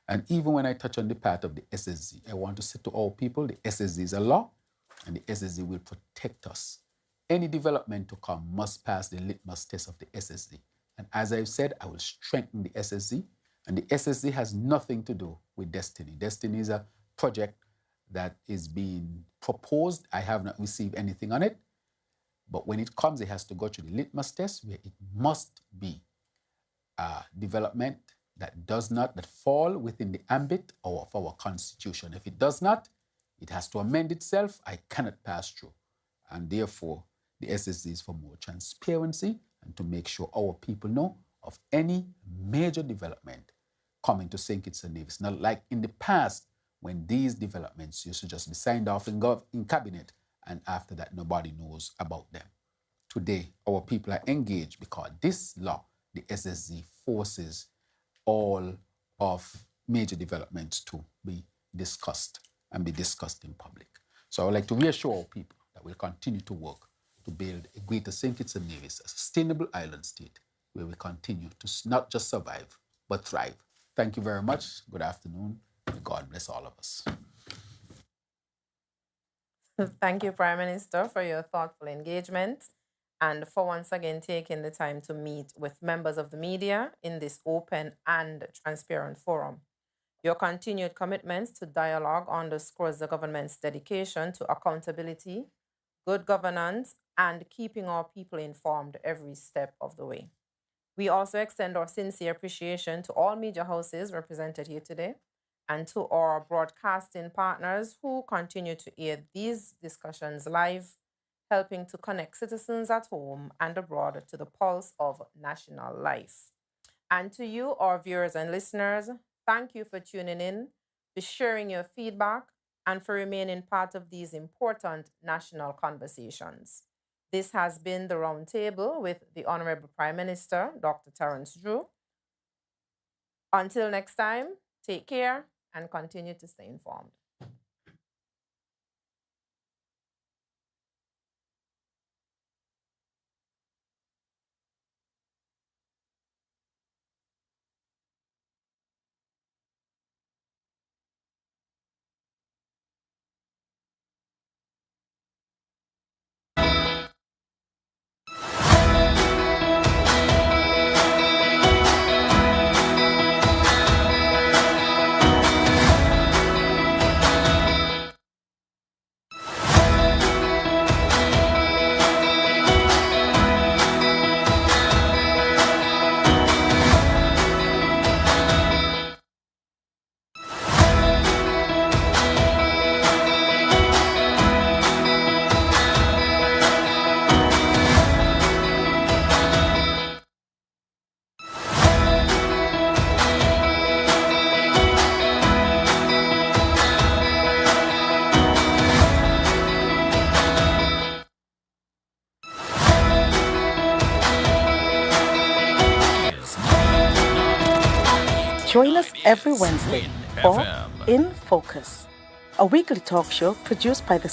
And even when I touch on the part of the SSD, I want to say to all people, the SSD is a law, and the SSD will protect us. Any development to come must pass the litmus test of the SSD. And as I've said, I will strengthen the SSD, and the SSD has nothing to do with Destiny. Destiny is a project that is being proposed. I have not received anything on it. But when it comes, it has to go through the litmus test where it must be development that fall within the ambit of our constitution. If it does not, it has to amend itself. I cannot pass through. And therefore, the SSD is for more transparency and to make sure our people know of any major development coming to St. Kitts and Nevis. Not like in the past when these developments used to just be signed off in cabinet, and after that nobody knows about them. Today, our people are engaged because this law, the SSD, forces all of major developments to be discussed and be discussed in public. So I would like to reassure our people that we'll continue to work to build a greater St. Kitts and Nevis, a sustainable island state where we continue to not just survive, but thrive. Thank you very much. Good afternoon. May God bless all of us. Thank you, Prime Minister, for your thoughtful engagement and for once again taking the time to meet with members of the media in this open and transparent forum. Your continued commitments to dialogue underscores the government's dedication to accountability, good governance, and keeping our people informed every step of the way. We also extend our sincere appreciation to all media houses represented here today and to our broadcasting partners who continue to aid these discussions live, helping to connect citizens at home and abroad to the pulse of national life. And to you, our viewers and listeners, thank you for tuning in, for sharing your feedback, and for remaining part of these important national conversations. This has been the Roundtable with the Honorable Prime Minister, Dr. Terrance Drew. Until next time, take care and continue to stay informed. Join us every Wednesday for In Focus, a weekly talk show produced by the